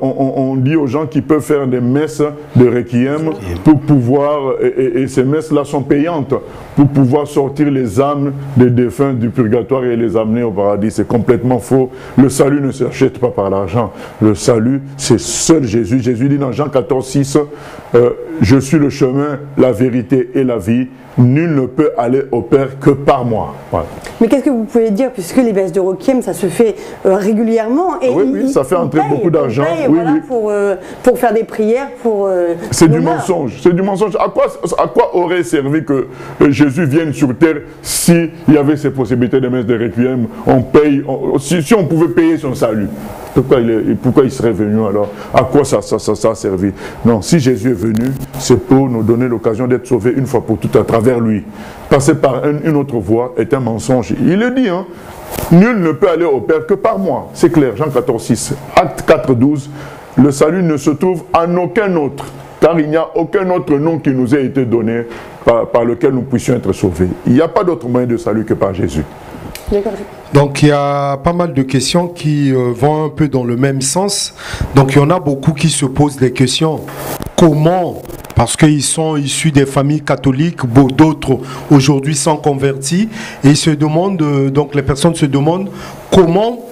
on dit aux gens qui peuvent faire des messes de requiem pour pouvoir, et ces messes-là sont payantes, pour pouvoir sortir les âmes des défunts du purgatoire et les amener au paradis. C'est complètement faux. Le salut ne s'achète pas par l'argent. Le salut, c'est seul Jésus. Jésus dit dans Jean 14, 6, je suis le chemin, la vérité et la vie. Nul ne peut aller au Père que par moi. Voilà. Mais qu'est-ce que vous pouvez dire, puisque les messes de requiem, ça se fait régulièrement et oui, ça fait entrer beaucoup d'argent. Oui, voilà, pour faire des prières. C'est du mensonge. C'est du mensonge. À quoi aurait servi que Jésus vienne sur terre s'il y avait ces possibilités de messes de requiem? On paye, si on pouvait payer son salut. Pourquoi il serait venu alors? À quoi ça a servi? Non, si Jésus est venu, c'est pour nous donner l'occasion d'être sauvés une fois pour toutes à travers lui. Passer par une autre voie est un mensonge. Il le dit, hein. Nul ne peut aller au Père que par moi. C'est clair, Jean 14, 6. Acte 4, 12. Le salut ne se trouve en aucun autre, car il n'y a aucun autre nom qui nous ait été donné par lequel nous puissions être sauvés. Il n'y a pas d'autre moyen de salut que par Jésus. Donc il y a pas mal de questions qui vont un peu dans le même sens. Donc il y en a beaucoup qui se posent des questions. Comment? Parce qu'ils sont issus des familles catholiques, d'autres aujourd'hui sont convertis. Et ils se demandent, donc les personnes se demandent comment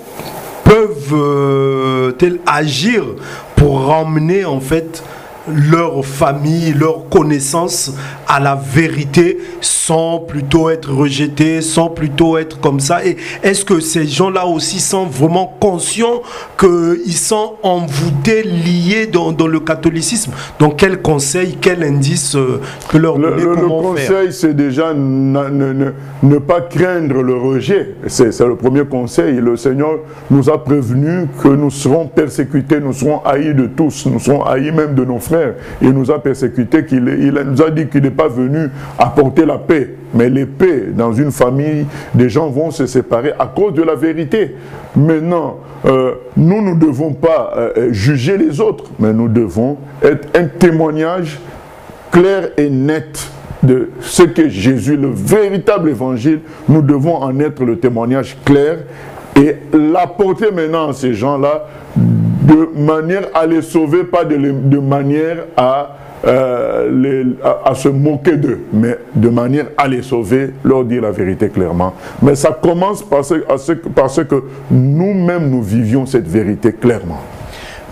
peuvent-elles agir pour ramener en fait leur famille, leur connaissance à la vérité sans plutôt être rejetés, sans plutôt être comme ça. Et est-ce que ces gens-là aussi sont vraiment conscients qu'ils sont envoûtés, liés dans le catholicisme? Donc quel conseil, quel indice peut leur donner? Le conseil, c'est déjà ne pas craindre le rejet. C'est le premier conseil. Le Seigneur nous a prévenu que nous serons persécutés, nous serons haïs de tous, nous serons haïs même de nos frères. Il nous a persécutés, il nous a dit qu'il n'est pas venu apporter la paix. Mais l'épée, dans une famille, des gens vont se séparer à cause de la vérité. Maintenant, nous ne devons pas juger les autres, mais nous devons être un témoignage clair et net de ce que Jésus, le véritable évangile, nous devons en être le témoignage clair et l'apporter maintenant à ces gens-là de manière à les sauver, pas de manière à se moquer d'eux, mais de manière à les sauver, leur dire la vérité clairement. Mais ça commence parce que nous-mêmes nous vivions cette vérité clairement.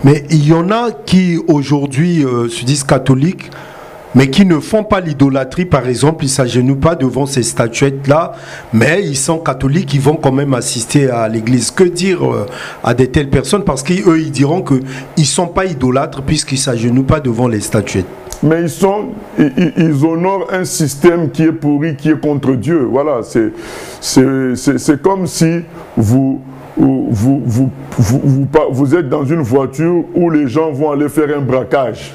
Mais il y en a qui aujourd'hui se disent catholiques, mais qui ne font pas l'idolâtrie, par exemple, ils ne s'agenouillent pas devant ces statuettes-là, mais ils sont catholiques, ils vont quand même assister à l'église. Que dire à de telles personnes? Parce qu'eux, ils diront qu'ils ne sont pas idolâtres puisqu'ils ne s'agenouillent pas devant les statuettes. Mais ils honorent un système qui est pourri, qui est contre Dieu. Voilà, c'est comme si vous vous êtes dans une voiture où les gens vont aller faire un braquage.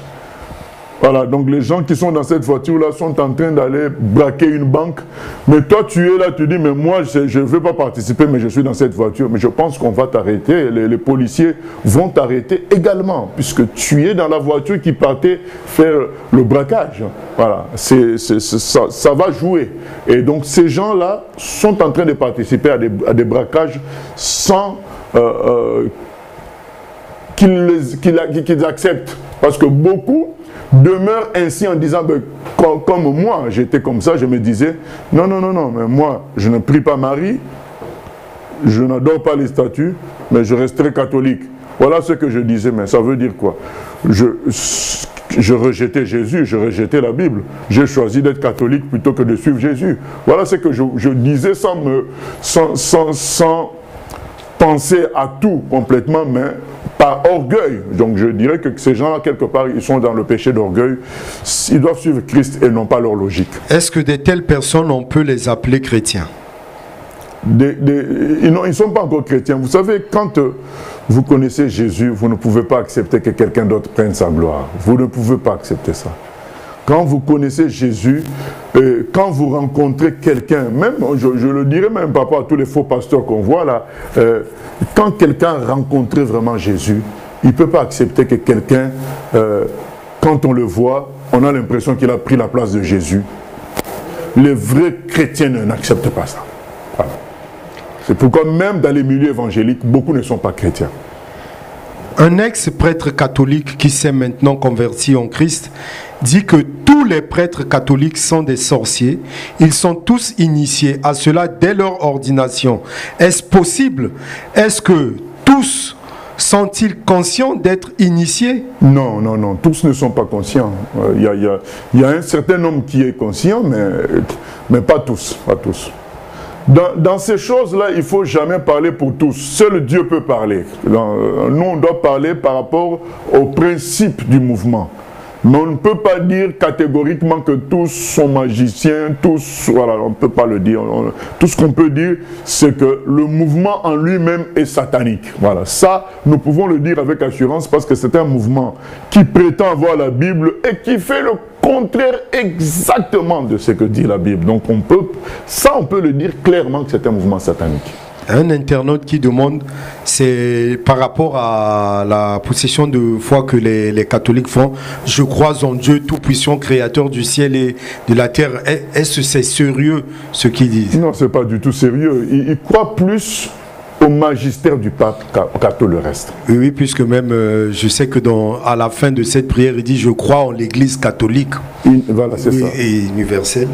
Voilà, donc les gens qui sont dans cette voiture-là sont en train d'aller braquer une banque. Mais toi, tu es là, tu dis, mais moi, je ne veux pas participer, mais je suis dans cette voiture. Mais je pense qu'on va t'arrêter. Les policiers vont t'arrêter également, puisque tu es dans la voiture qui partait faire le braquage. Voilà, ça va jouer. Et donc, ces gens-là sont en train de participer à des braquages sans qu'ils acceptent. Parce que beaucoup demeure ainsi en disant, ben, comme moi, j'étais comme ça, je me disais, non, mais moi, je ne prie pas Marie, je n'adore pas les statues, mais je resterai catholique. Voilà ce que je disais, mais ça veut dire quoi? Je rejetais Jésus, je rejetais la Bible. J'ai choisi d'être catholique plutôt que de suivre Jésus. Voilà ce que je disais sans penser à tout complètement, mais par orgueil. Donc je dirais que ces gens-là, quelque part, ils sont dans le péché d'orgueil. Ils doivent suivre Christ et non pas leur logique. Est-ce que de telles personnes, on peut les appeler chrétiens? Ils ne sont pas encore chrétiens. Vous savez, quand vous connaissez Jésus, vous ne pouvez pas accepter que quelqu'un d'autre prenne sa gloire. Vous ne pouvez pas accepter ça. Quand vous connaissez Jésus, quand vous rencontrez quelqu'un, même, je le dirais même par rapport à tous les faux pasteurs qu'on voit là, quand quelqu'un rencontre vraiment Jésus, il ne peut pas accepter que quelqu'un, quand on le voit, on a l'impression qu'il a pris la place de Jésus. Les vrais chrétiens n'acceptent pas ça. Voilà. C'est pourquoi même dans les milieux évangéliques, beaucoup ne sont pas chrétiens. Un ex-prêtre catholique qui s'est maintenant converti en Christ dit que tous les prêtres catholiques sont des sorciers. Ils sont tous initiés à cela dès leur ordination. Est-ce possible? Est-ce que tous sont-ils conscients d'être initiés? Non, tous ne sont pas conscients. Il y a un certain nombre qui est conscient, mais pas tous. Pas tous. Dans ces choses-là, il ne faut jamais parler pour tous. Seul Dieu peut parler. Nous, on doit parler par rapport au principe du mouvement. Mais on ne peut pas dire catégoriquement que tous sont magiciens, tous, voilà, on ne peut pas le dire. Tout ce qu'on peut dire, c'est que le mouvement en lui-même est satanique. Voilà, ça, nous pouvons le dire avec assurance parce que c'est un mouvement qui prétend avoir la Bible et qui fait le contraire exactement de ce que dit la Bible. Donc on peut le dire clairement que c'est un mouvement satanique. Un internaute qui demande, c'est par rapport à la possession de foi que les catholiques font. Je crois en Dieu tout-puissant, créateur du ciel et de la terre. Est-ce que c'est sérieux ce qu'ils disent? Non, c'est pas du tout sérieux. Ils croient plus au magistère du pape qu'à tout le reste. Oui, puisque même je sais que à la fin de cette prière, il dit « Je crois en l'Église catholique ». Voilà, c'est ça. Et universelle.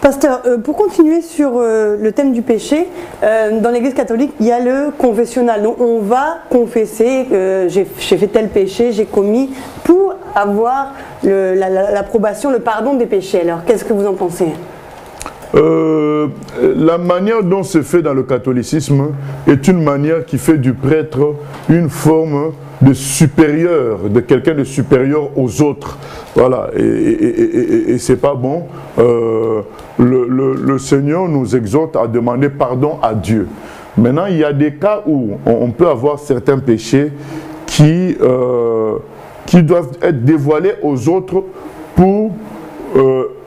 Pasteur, pour continuer sur le thème du péché, dans l'Église catholique, il y a le confessionnal. Donc on va confesser que j'ai fait tel péché, j'ai commis, pour avoir l'approbation, le pardon des péchés. Alors, qu'est-ce que vous en pensez? La manière dont c'est fait dans le catholicisme est une manière qui fait du prêtre une forme de supérieur, de quelqu'un de supérieur aux autres. Voilà, et c'est pas bon. Le Seigneur nous exhorte à demander pardon à Dieu. Maintenant, il y a des cas où on peut avoir certains péchés qui doivent être dévoilés aux autres pour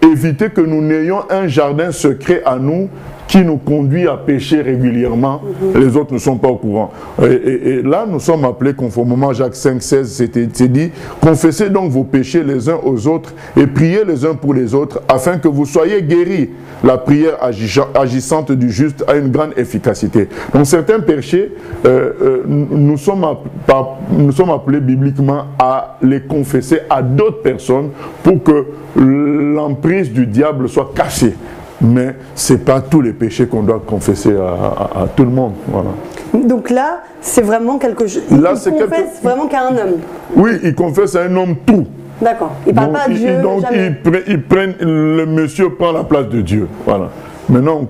éviter que nous n'ayons un jardin secret à nous qui nous conduit à pécher régulièrement. Les autres ne sont pas au courant. Et là, nous sommes appelés, conformément à Jacques 5,16, c'est dit, confessez donc vos péchés les uns aux autres et priez les uns pour les autres afin que vous soyez guéris. La prière agissante du juste a une grande efficacité. Donc certains péchés, nous sommes appelés bibliquement à les confesser à d'autres personnes pour que l'emprise du diable soit cassée. Mais ce n'est pas tous les péchés qu'on doit confesser à tout le monde. Voilà. Donc là, c'est vraiment quelque chose. Il confesse vraiment qu'à un homme. Oui, il confesse à un homme tout. D'accord. Il ne parle pas à Dieu. Donc le monsieur prend la place de Dieu. Voilà. Maintenant,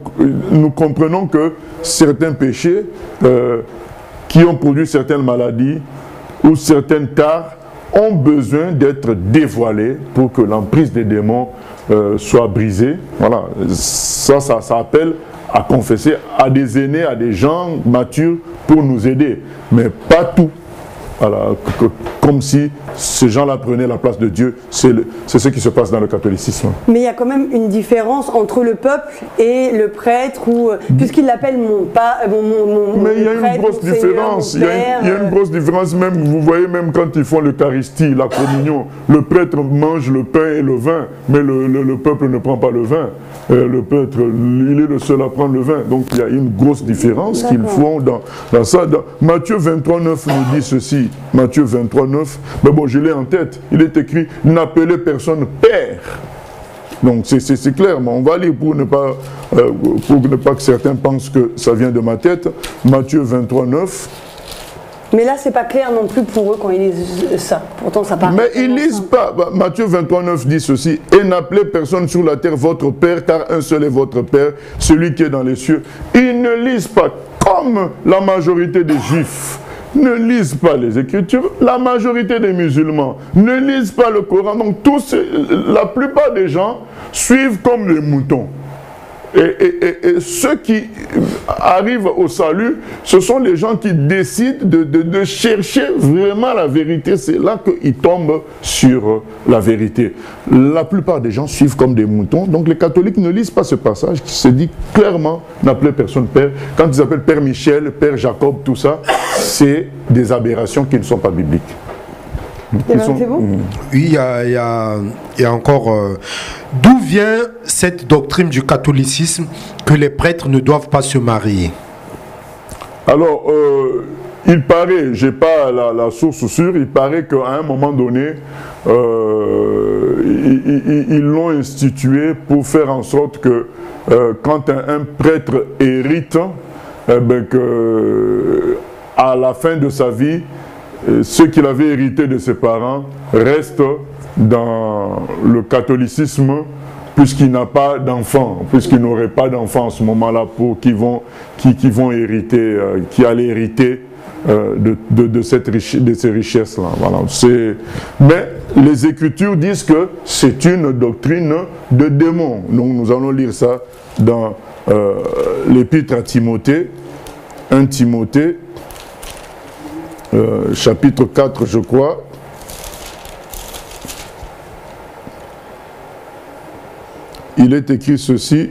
nous comprenons que certains péchés qui ont produit certaines maladies ou certaines tares ont besoin d'être dévoilés pour que l'emprise des démons soit brisée. Voilà, ça appelle à confesser à des aînés, à des gens matures pour nous aider, mais pas tout. Voilà, comme si ces gens-là prenaient la place de Dieu. C'est ce qui se passe dans le catholicisme. Mais il y a quand même une différence entre le peuple et le prêtre, puisqu'il l'appelle mais il y a une grosse différence. Il y a une grosse différence, même, vous voyez, même quand ils font l'Eucharistie, la communion, le prêtre mange le pain et le vin, mais le peuple ne prend pas le vin. Le prêtre, il est le seul à prendre le vin. Donc il y a une grosse différence qu'ils font dans ça. Matthieu 23, 9 nous dit ceci. Matthieu 23, 9. Mais bon, je l'ai en tête. Il est écrit « N'appelez personne Père ». Donc c'est clair, mais on va lire pour ne pas que certains pensent que ça vient de ma tête. Matthieu 23, 9. Mais là, c'est pas clair non plus pour eux quand ils lisent ça. Pourtant, ça paraît. Mais ils lisent pas. Matthieu 23, 9 dit ceci. Et n'appelez personne sur la terre votre Père, car un seul est votre Père, celui qui est dans les cieux. Ils ne lisent pas comme la majorité des Juifs ne lisent pas les Écritures. La majorité des musulmans ne lisent pas le Coran. Donc la plupart des gens suivent comme les moutons. Et ceux qui arrivent au salut, ce sont les gens qui décident de chercher vraiment la vérité. C'est là qu'ils tombent sur la vérité. La plupart des gens suivent comme des moutons. Donc les catholiques ne lisent pas ce passage qui se dit clairement n'appelez personne Père. Quand ils appellent Père Michel, Père Jacob, tout ça, c'est des aberrations qui ne sont pas bibliques. C'est bon? Oui, il y a encore... D'où vient cette doctrine du catholicisme que les prêtres ne doivent pas se marier? Alors, il paraît, je n'ai pas la source sûre, il paraît qu'à un moment donné, ils l'ont institué pour faire en sorte que quand un prêtre hérite, à la fin de sa vie, ce qu'il avait hérité de ses parents reste dans le catholicisme, puisqu'il n'a pas d'enfants, puisqu'il n'aurait pas d'enfants en ce moment-là pour qui vont hériter, qui allaient hériter de ces richesses-là. Voilà. Mais les Écritures disent que c'est une doctrine de démon. Donc nous allons lire ça dans l'épître à Timothée, 1 Timothée, chapitre 4, je crois. Il est écrit ceci.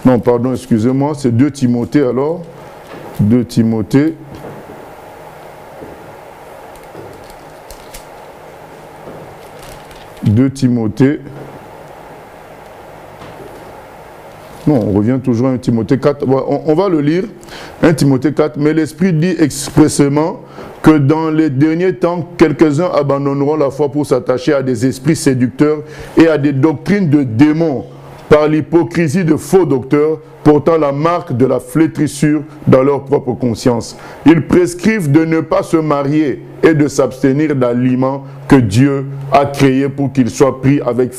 Non, pardon, excusez-moi, c'est 2 Timothée alors. 2 Timothée. Non, on revient toujours à 1 Timothée 4. On va le lire. 1 Timothée 4. Mais l'Esprit dit expressément que dans les derniers temps, quelques-uns abandonneront la foi pour s'attacher à des esprits séducteurs et à des doctrines de démons, par l'hypocrisie de faux docteurs, portant la marque de la flétrissure dans leur propre conscience. Ils prescrivent de ne pas se marier et de s'abstenir d'aliments que Dieu a créés pour qu'ils soient pris avec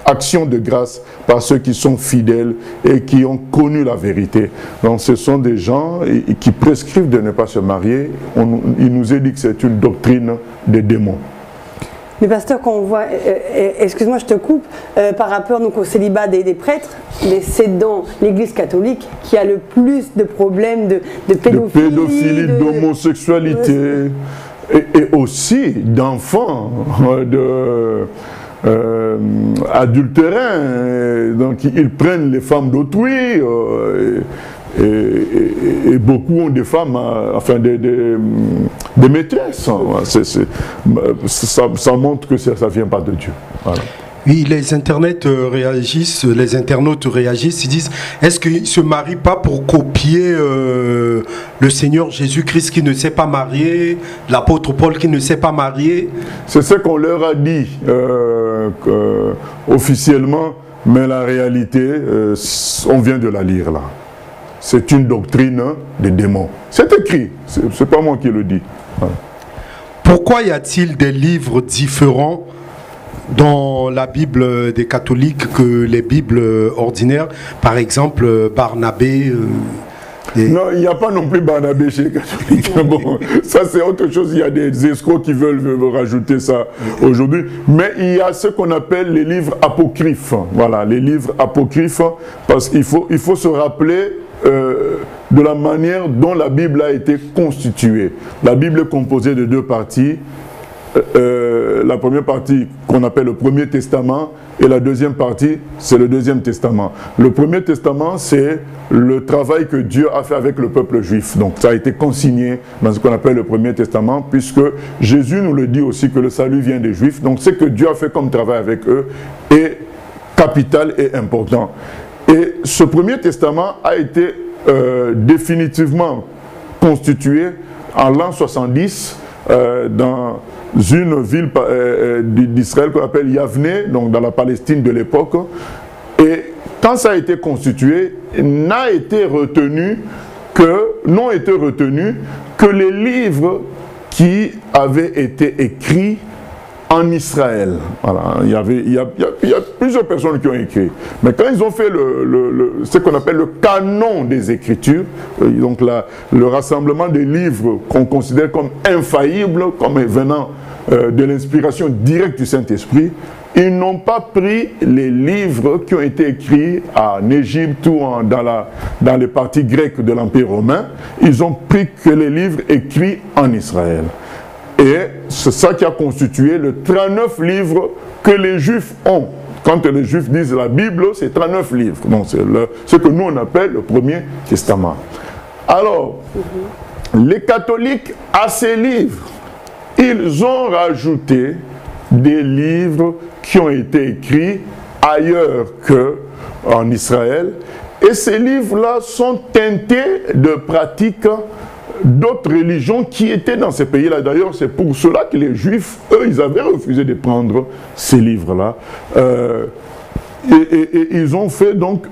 action de grâce par ceux qui sont fidèles et qui ont connu la vérité. Donc ce sont des gens qui prescrivent de ne pas se marier. Il nous est dit que c'est une doctrine des démons. Mais pasteur, quand on voit, excuse-moi je te coupe, par rapport donc, au célibat des prêtres, mais c'est dans l'église catholique qui a le plus de problèmes de pédophilie, d'homosexualité et aussi d'enfants, adultérins. Donc ils prennent les femmes d'autrui et beaucoup ont des femmes, enfin des maîtresses. Ça montre que ça ne vient pas de Dieu. Voilà. Oui, les internautes réagissent, ils disent, est-ce qu'ils ne se marient pas pour copier le Seigneur Jésus-Christ qui ne s'est pas marié, l'apôtre Paul qui ne s'est pas marié? C'est ce qu'on leur a dit officiellement, mais la réalité, on vient de la lire là. C'est une doctrine des démons. C'est écrit, c'est pas moi qui le dis. Voilà. Pourquoi y a-t-il des livres différents dans la Bible des catholiques que les Bibles ordinaires? Par exemple, Barnabé, Non, il n'y a pas non plus Barnabé chez les catholiques. Bon, ça c'est autre chose, il y a des escrocs qui veulent rajouter ça aujourd'hui. Mais il y a ce qu'on appelle les livres apocryphes. Voilà, les livres apocryphes, parce qu'il faut se rappeler de la manière dont la Bible a été constituée. La Bible est composée de deux parties. La première partie qu'on appelle le Premier Testament et la deuxième partie c'est le Deuxième Testament. Le Premier Testament c'est le travail que Dieu a fait avec le peuple juif. Donc ça a été consigné dans ce qu'on appelle le Premier Testament, puisque Jésus nous le dit aussi que le salut vient des Juifs. Donc ce que Dieu a fait comme travail avec eux est capital et important. Et ce Premier Testament a été définitivement constitué en l'an 70 dans une ville d'Israël qu'on appelle Yavne, donc dans la Palestine de l'époque. Et quand ça a été constitué, n'ont été retenus que les livres qui avaient été écrits en Israël. Voilà, il y a plusieurs personnes qui ont écrit. Mais quand ils ont fait ce qu'on appelle le canon des Écritures, donc le rassemblement des livres qu'on considère comme infaillibles, comme venant de l'inspiration directe du Saint-Esprit, ils n'ont pas pris les livres qui ont été écrits en Égypte ou dans les parties grecques de l'Empire romain. Ils ont pris que les livres écrits en Israël. Et c'est ça qui a constitué le 39 livres que les Juifs ont. Quand les Juifs disent la Bible, c'est 39 livres. Donc c'est ce que nous on appelle le Premier Testament. Alors, les catholiques, à ces livres, ils ont rajouté des livres qui ont été écrits ailleurs qu'en Israël. Et ces livres-là sont teintés de pratiques d'autres religions qui étaient dans ces pays-là. D'ailleurs, c'est pour cela que les Juifs, eux, ils avaient refusé de prendre ces livres-là. Et ils ont fait donc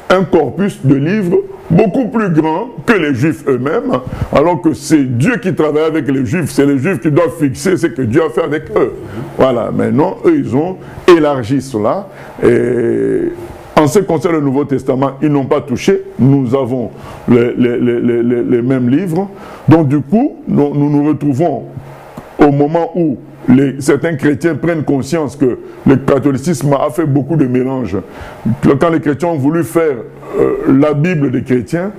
un corpus de livres beaucoup plus grand que les Juifs eux-mêmes, alors que c'est Dieu qui travaille avec les Juifs, c'est les Juifs qui doivent fixer ce que Dieu a fait avec eux. Voilà, maintenant, eux, ils ont élargi cela. Et en ce qui concerne le Nouveau Testament, ils n'ont pas touché. Nous avons les mêmes livres. Donc du coup, nous nous retrouvons au moment où certains chrétiens prennent conscience que le catholicisme a fait beaucoup de mélanges. Quand les chrétiens ont voulu faire la Bible des chrétiens,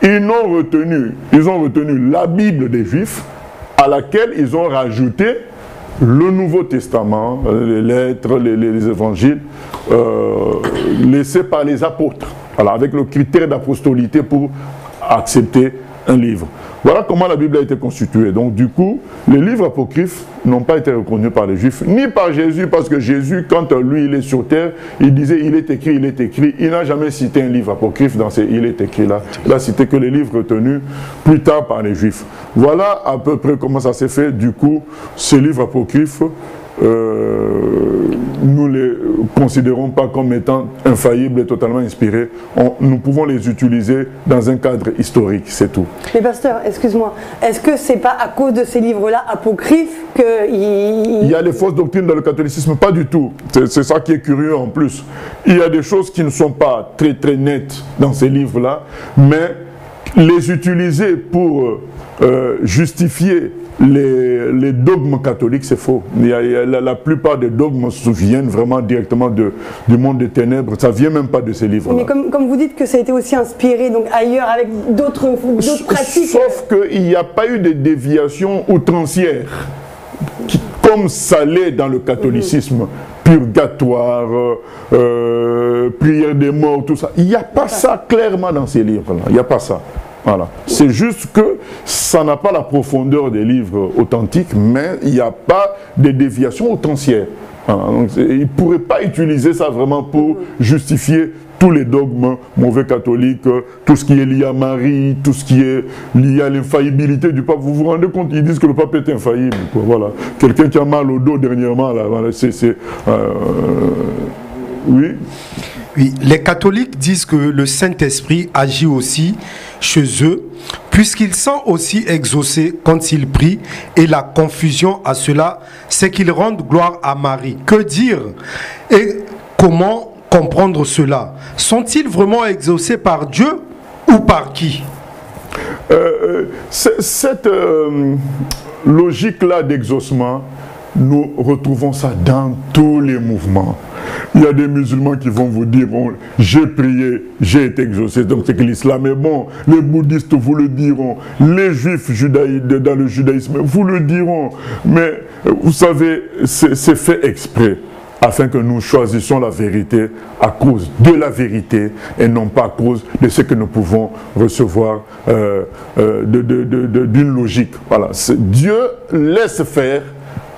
ils ont retenu la Bible des Juifs, à laquelle ils ont rajouté le Nouveau Testament, les lettres, les évangiles, laissés par les apôtres, voilà, avec le critère d'apostolité pour accepter un livre. Voilà comment la Bible a été constituée. Donc du coup, les livres apocryphes n'ont pas été reconnus par les Juifs, ni par Jésus, parce que Jésus, quand lui il est sur terre, il disait il est écrit, il est écrit. Il n'a jamais cité un livre apocryphe dans ces il est écrit là. Il a cité que les livres retenus plus tard par les Juifs. Voilà à peu près comment ça s'est fait. Du coup, ces livres apocryphes, nous ne les considérons pas comme étant infaillibles et totalement inspirés. Nous pouvons les utiliser dans un cadre historique, c'est tout. Mais pasteur, excuse-moi, est-ce que c'est pas à cause de ces livres-là apocryphes Il y a les fausses doctrines dans le catholicisme? Pas du tout. C'est ça qui est curieux en plus. Il y a des choses qui ne sont pas très très nettes dans ces livres-là, mais les utiliser pour justifier les dogmes catholiques, c'est faux. La plupart des dogmes viennent vraiment directement du monde des ténèbres. Ça ne vient même pas de ces livres-là. Mais comme vous dites que ça a été aussi inspiré donc ailleurs avec d'autres pratiques. Sauf qu'il n'y a pas eu de déviation outrancière, comme ça l'est dans le catholicisme. Purgatoire, prière des morts, tout ça. Il n'y a pas ça clairement dans ces livres-là. Il n'y a pas ça. Voilà. C'est juste que ça n'a pas la profondeur des livres authentiques, mais il n'y a pas de déviation outrancière. Voilà. Donc, ils ne pourraient pas utiliser ça vraiment pour justifier tous les dogmes mauvais catholiques, tout ce qui est lié à Marie, tout ce qui est lié à l'infaillibilité du pape. Vous vous rendez compte, ils disent que le pape est infaillible. Quoi. Voilà. Quelqu'un qui a mal au dos dernièrement, là, voilà, oui. Oui, les catholiques disent que le Saint-Esprit agit aussi chez eux, puisqu'ils sont aussi exaucés quand ils prient, et la confusion à cela, c'est qu'ils rendent gloire à Marie. Que dire et comment comprendre cela. Sont-ils vraiment exaucés par Dieu ou par qui? Cette logique-là d'exaucement, nous retrouvons ça dans tous les mouvements. Il y a des musulmans qui vont vous dire, bon, j'ai prié, j'ai été exaucé, donc c'est que l'islam est bon. Les bouddhistes vous le diront, les juifs dans le judaïsme vous le diront. Mais vous savez, c'est fait exprès, afin que nous choisissions la vérité à cause de la vérité et non pas à cause de ce que nous pouvons recevoir d'une logique. Voilà. Dieu laisse faire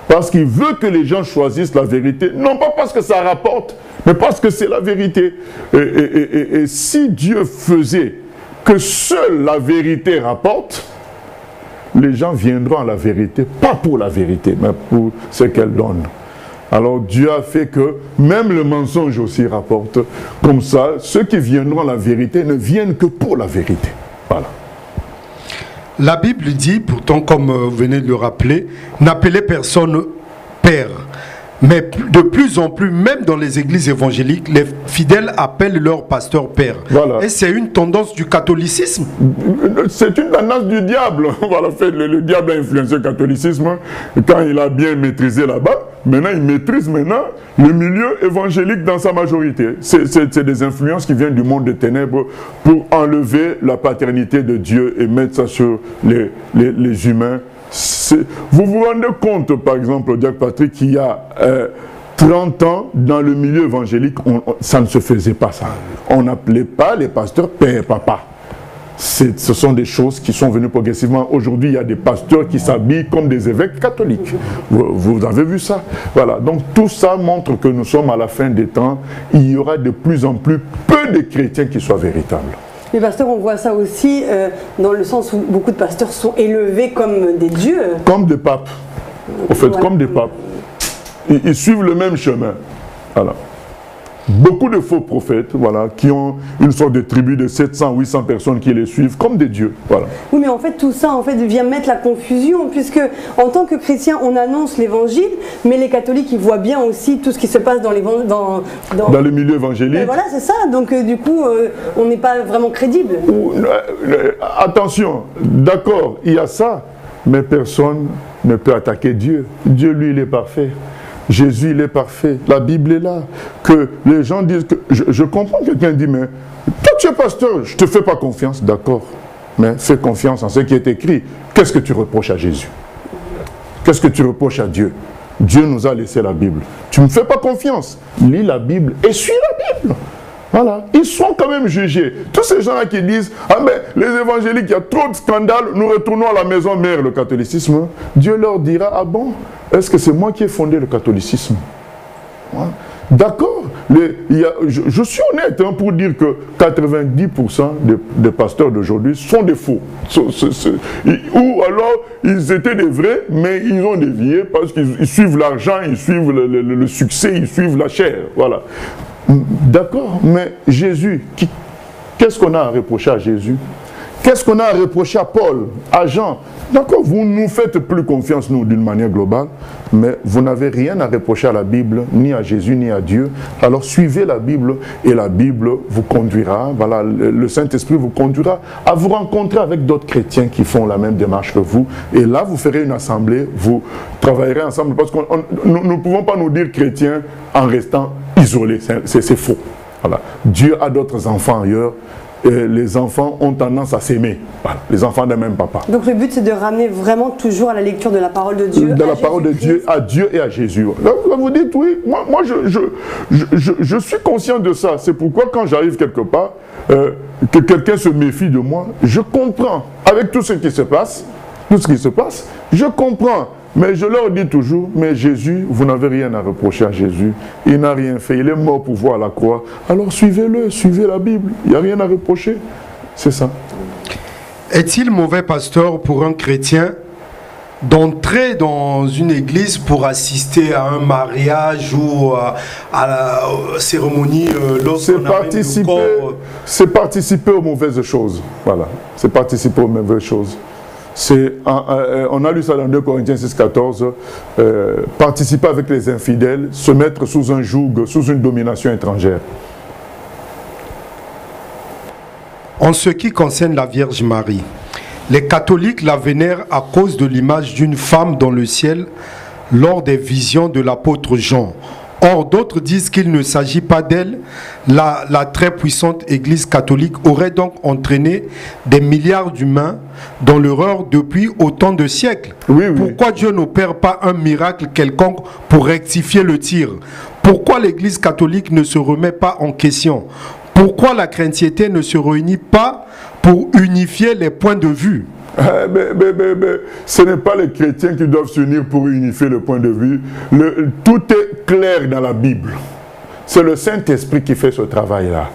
parce qu'il veut que les gens choisissent la vérité, non pas parce que ça rapporte, mais parce que c'est la vérité. Et si Dieu faisait que seule la vérité rapporte, les gens viendront à la vérité, pas pour la vérité, mais pour ce qu'elle donne. Alors Dieu a fait que même le mensonge aussi rapporte. Comme ça, ceux qui viendront à la vérité ne viennent que pour la vérité. Voilà. La Bible dit, pourtant comme vous venez de le rappeler, n'appelez personne père. Mais de plus en plus, même dans les églises évangéliques, les fidèles appellent leur pasteur père. Voilà. Et c'est une tendance du catholicisme? C'est une tendance du diable. Voilà, le diable a influencé le catholicisme quand il a bien maîtrisé là-bas. Maintenant, il maîtrise le milieu évangélique dans sa majorité. C'est des influences qui viennent du monde des ténèbres pour enlever la paternité de Dieu et mettre ça sur les humains. Vous vous rendez compte, par exemple, Diacre Patrick, qu'il y a 30 ans, dans le milieu évangélique, ça ne se faisait pas ça. On n'appelait pas les pasteurs père et papa. Ce sont des choses qui sont venues progressivement. Aujourd'hui, il y a des pasteurs qui s'habillent comme des évêques catholiques. Vous avez vu ça? Voilà. Donc tout ça montre que nous sommes à la fin des temps. Il y aura de plus en plus peu de chrétiens qui soient véritables. Mais pasteur, on voit ça aussi dans le sens où beaucoup de pasteurs sont élevés comme des dieux. Comme des papes. En fait, comme des papes. Ils suivent le même chemin. Voilà. Beaucoup de faux prophètes, voilà, qui ont une sorte de tribu de 700, 800 personnes qui les suivent comme des dieux. Voilà. Oui, mais en fait, tout ça vient mettre la confusion, puisque en tant que chrétien, on annonce l'évangile, mais les catholiques, ils voient bien aussi tout ce qui se passe dans le milieu évangélique. Et voilà, c'est ça. Donc, du coup, on n'est pas vraiment crédible. Attention, d'accord, il y a ça, mais personne ne peut attaquer Dieu. Dieu, lui, il est parfait. Jésus, il est parfait. La Bible est là. Que les gens disent que... Je comprends quelqu'un dit, mais toi tu es pasteur, je ne te fais pas confiance. D'accord. Mais fais confiance en ce qui est écrit. Qu'est-ce que tu reproches à Jésus? Qu'est-ce que tu reproches à Dieu? Dieu nous a laissé la Bible. Tu ne me fais pas confiance. Lis la Bible et suis la Bible. Voilà, ils sont quand même jugés. Tous ces gens-là qui disent, ah mais les évangéliques, il y a trop de scandales, nous retournons à la maison mère, le catholicisme. Dieu leur dira, ah bon, est-ce que c'est moi qui ai fondé le catholicisme? Voilà. D'accord, je suis honnête pour dire que 90% des pasteurs d'aujourd'hui sont des faux. Ou alors, ils étaient des vrais, mais ils ont dévié parce qu'ils suivent l'argent, ils suivent le succès, ils suivent la chair. Voilà. D'accord, mais Jésus, qu'est-ce qu'on a à reprocher à Jésus? Qu'est-ce qu'on a à reprocher à Paul, à Jean? D'accord, vous ne nous faites plus confiance, nous, d'une manière globale, mais vous n'avez rien à reprocher à la Bible, ni à Jésus, ni à Dieu. Alors suivez la Bible, et la Bible vous conduira, voilà, le Saint-Esprit vous conduira à vous rencontrer avec d'autres chrétiens qui font la même démarche que vous. Et là, vous ferez une assemblée, vous travaillerez ensemble, parce que nous ne pouvons pas nous dire chrétiens en restant isolés, c'est faux. Voilà. Dieu a d'autres enfants ailleurs. Et les enfants ont tendance à s'aimer. Voilà, les enfants d'un même papa. Donc le but, c'est de ramener vraiment toujours à la lecture de la parole de Dieu. De la parole de Dieu, à Dieu et à Jésus. Là, vous dites, oui, moi je suis conscient de ça. C'est pourquoi quand j'arrive quelque part, que quelqu'un se méfie de moi, je comprends. Avec tout ce qui se passe, je comprends. Mais je leur dis toujours, mais Jésus, vous n'avez rien à reprocher à Jésus. Il n'a rien fait, il est mort pour voir la croix. Alors suivez-le, suivez la Bible. Il n'y a rien à reprocher. C'est ça. Est-il mauvais, pasteur, pour un chrétien d'entrer dans une église pour assister à un mariage ou à la cérémonie c'est participer aux mauvaises choses. Voilà. C'est participer aux mauvaises choses. On a lu ça dans 2 Corinthiens 6,14, participer avec les infidèles, se mettre sous un joug, sous une domination étrangère. En ce qui concerne la Vierge Marie, les catholiques la vénèrent à cause de l'image d'une femme dans le ciel lors des visions de l'apôtre Jean. Or, d'autres disent qu'il ne s'agit pas d'elle. La très puissante Église catholique aurait donc entraîné des milliards d'humains dans l'erreur depuis autant de siècles. Oui, oui. Pourquoi Dieu n'opère pas un miracle quelconque pour rectifier le tir? Pourquoi l'Église catholique ne se remet pas en question? Pourquoi la chrétienté ne se réunit pas pour unifier les points de vue? Ce n'est pas les chrétiens qui doivent s'unir pour unifier le point de vue. Tout est clair dans la Bible. C'est le Saint-Esprit qui fait ce travail-là,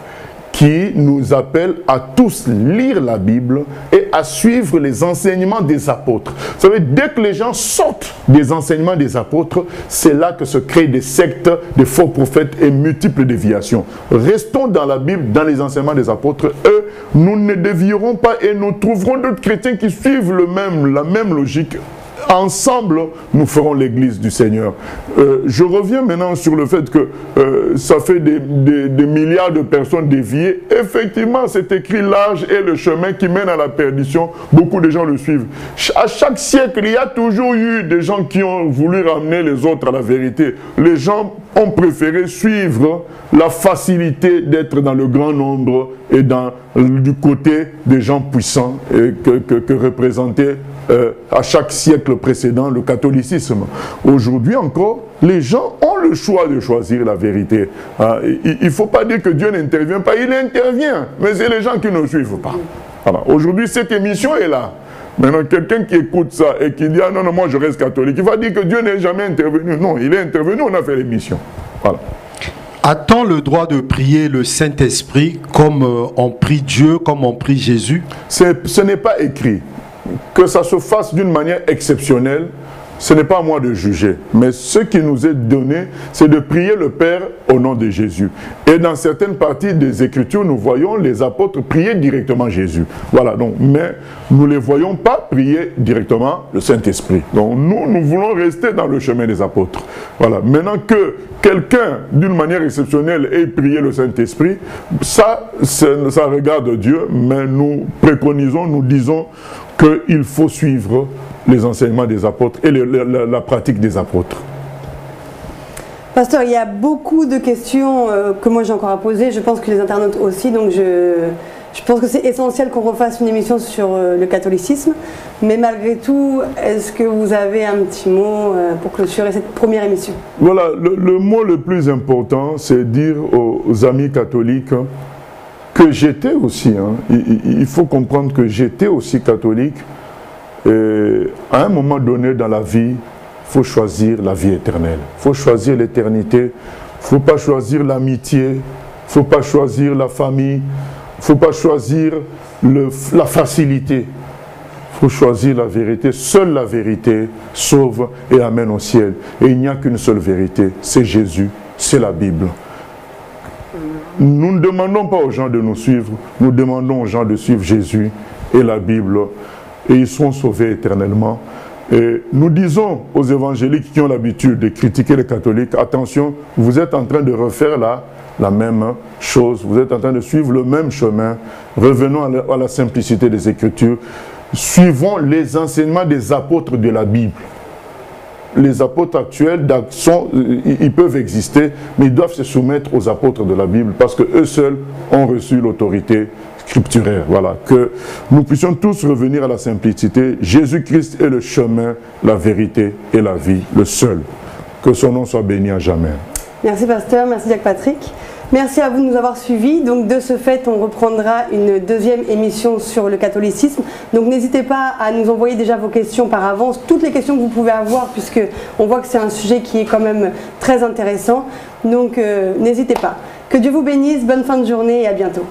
qui nous appelle à tous lire la Bible et à suivre les enseignements des apôtres. Vous savez, dès que les gens sortent des enseignements des apôtres, c'est là que se créent des sectes, des faux prophètes et multiples déviations. Restons dans la Bible, dans les enseignements des apôtres. Eux, nous ne dévierons pas et nous trouverons d'autres chrétiens qui suivent la même logique. Ensemble, nous ferons l'église du Seigneur. Je reviens maintenant sur le fait que ça fait des milliards de personnes déviées. Effectivement, c'est écrit large est le chemin qui mène à la perdition. Beaucoup de gens le suivent. À chaque siècle, il y a toujours eu des gens qui ont voulu ramener les autres à la vérité. Les gens ont préféré suivre la facilité d'être dans le grand nombre et du côté des gens puissants que représentait à chaque siècle précédent le catholicisme. Aujourd'hui encore, les gens ont le choix de choisir la vérité. Il ne faut pas dire que Dieu n'intervient pas, il intervient, mais c'est les gens qui ne suivent pas. Aujourd'hui, cette émission est là. Maintenant, quelqu'un qui écoute ça et qui dit « Ah non, non, moi je reste catholique », il va dire que Dieu n'est jamais intervenu. Non, il est intervenu, on a fait l'émission. Voilà. A-t-on le droit de prier le Saint-Esprit comme on prie Dieu, comme on prie Jésus? Ce n'est pas écrit. Que ça se fasse d'une manière exceptionnelle, ce n'est pas à moi de juger. Mais ce qui nous est donné, c'est de prier le Père au nom de Jésus. Et dans certaines parties des Écritures, nous voyons les apôtres prier directement Jésus. Voilà, donc, mais nous ne les voyons pas prier directement le Saint-Esprit. Donc nous voulons rester dans le chemin des apôtres. Voilà, maintenant que quelqu'un, d'une manière exceptionnelle, ait prié le Saint-Esprit, ça regarde Dieu, mais nous préconisons, nous disons qu'il faut suivre les enseignements des apôtres et la pratique des apôtres. Pasteur, il y a beaucoup de questions que moi j'ai encore à poser, je pense que les internautes aussi, donc je pense que c'est essentiel qu'on refasse une émission sur le catholicisme, mais malgré tout, est-ce que vous avez un petit mot pour clôturer cette première émission? Voilà, le mot le plus important, c'est dire aux amis catholiques que j'étais aussi, il faut comprendre que j'étais aussi catholique. Et à un moment donné dans la vie, il faut choisir la vie éternelle. Il faut choisir l'éternité. Il ne faut pas choisir l'amitié. Il ne faut pas choisir la famille. Il ne faut pas choisir la facilité. Il faut choisir la vérité. Seule la vérité sauve et amène au ciel. Et il n'y a qu'une seule vérité, c'est Jésus, c'est la Bible. Nous ne demandons pas aux gens de nous suivre, nous demandons aux gens de suivre Jésus et la Bible. Et ils seront sauvés éternellement. Et nous disons aux évangéliques qui ont l'habitude de critiquer les catholiques, attention, vous êtes en train de refaire la même chose, vous êtes en train de suivre le même chemin, revenons à la simplicité des Écritures, suivons les enseignements des apôtres de la Bible. Les apôtres actuels, ils peuvent exister, mais ils doivent se soumettre aux apôtres de la Bible, parce qu'eux seuls ont reçu l'autorité scripturaire. Voilà, que nous puissions tous revenir à la simplicité. Jésus-Christ est le chemin, la vérité et la vie, le seul. Que son nom soit béni à jamais. Merci pasteur, merci Jacques Patrick. Merci à vous de nous avoir suivis. Donc de ce fait, on reprendra une deuxième émission sur le catholicisme. Donc n'hésitez pas à nous envoyer déjà vos questions par avance, toutes les questions que vous pouvez avoir, puisque on voit que c'est un sujet qui est quand même très intéressant. Donc n'hésitez pas. Que Dieu vous bénisse, bonne fin de journée et à bientôt.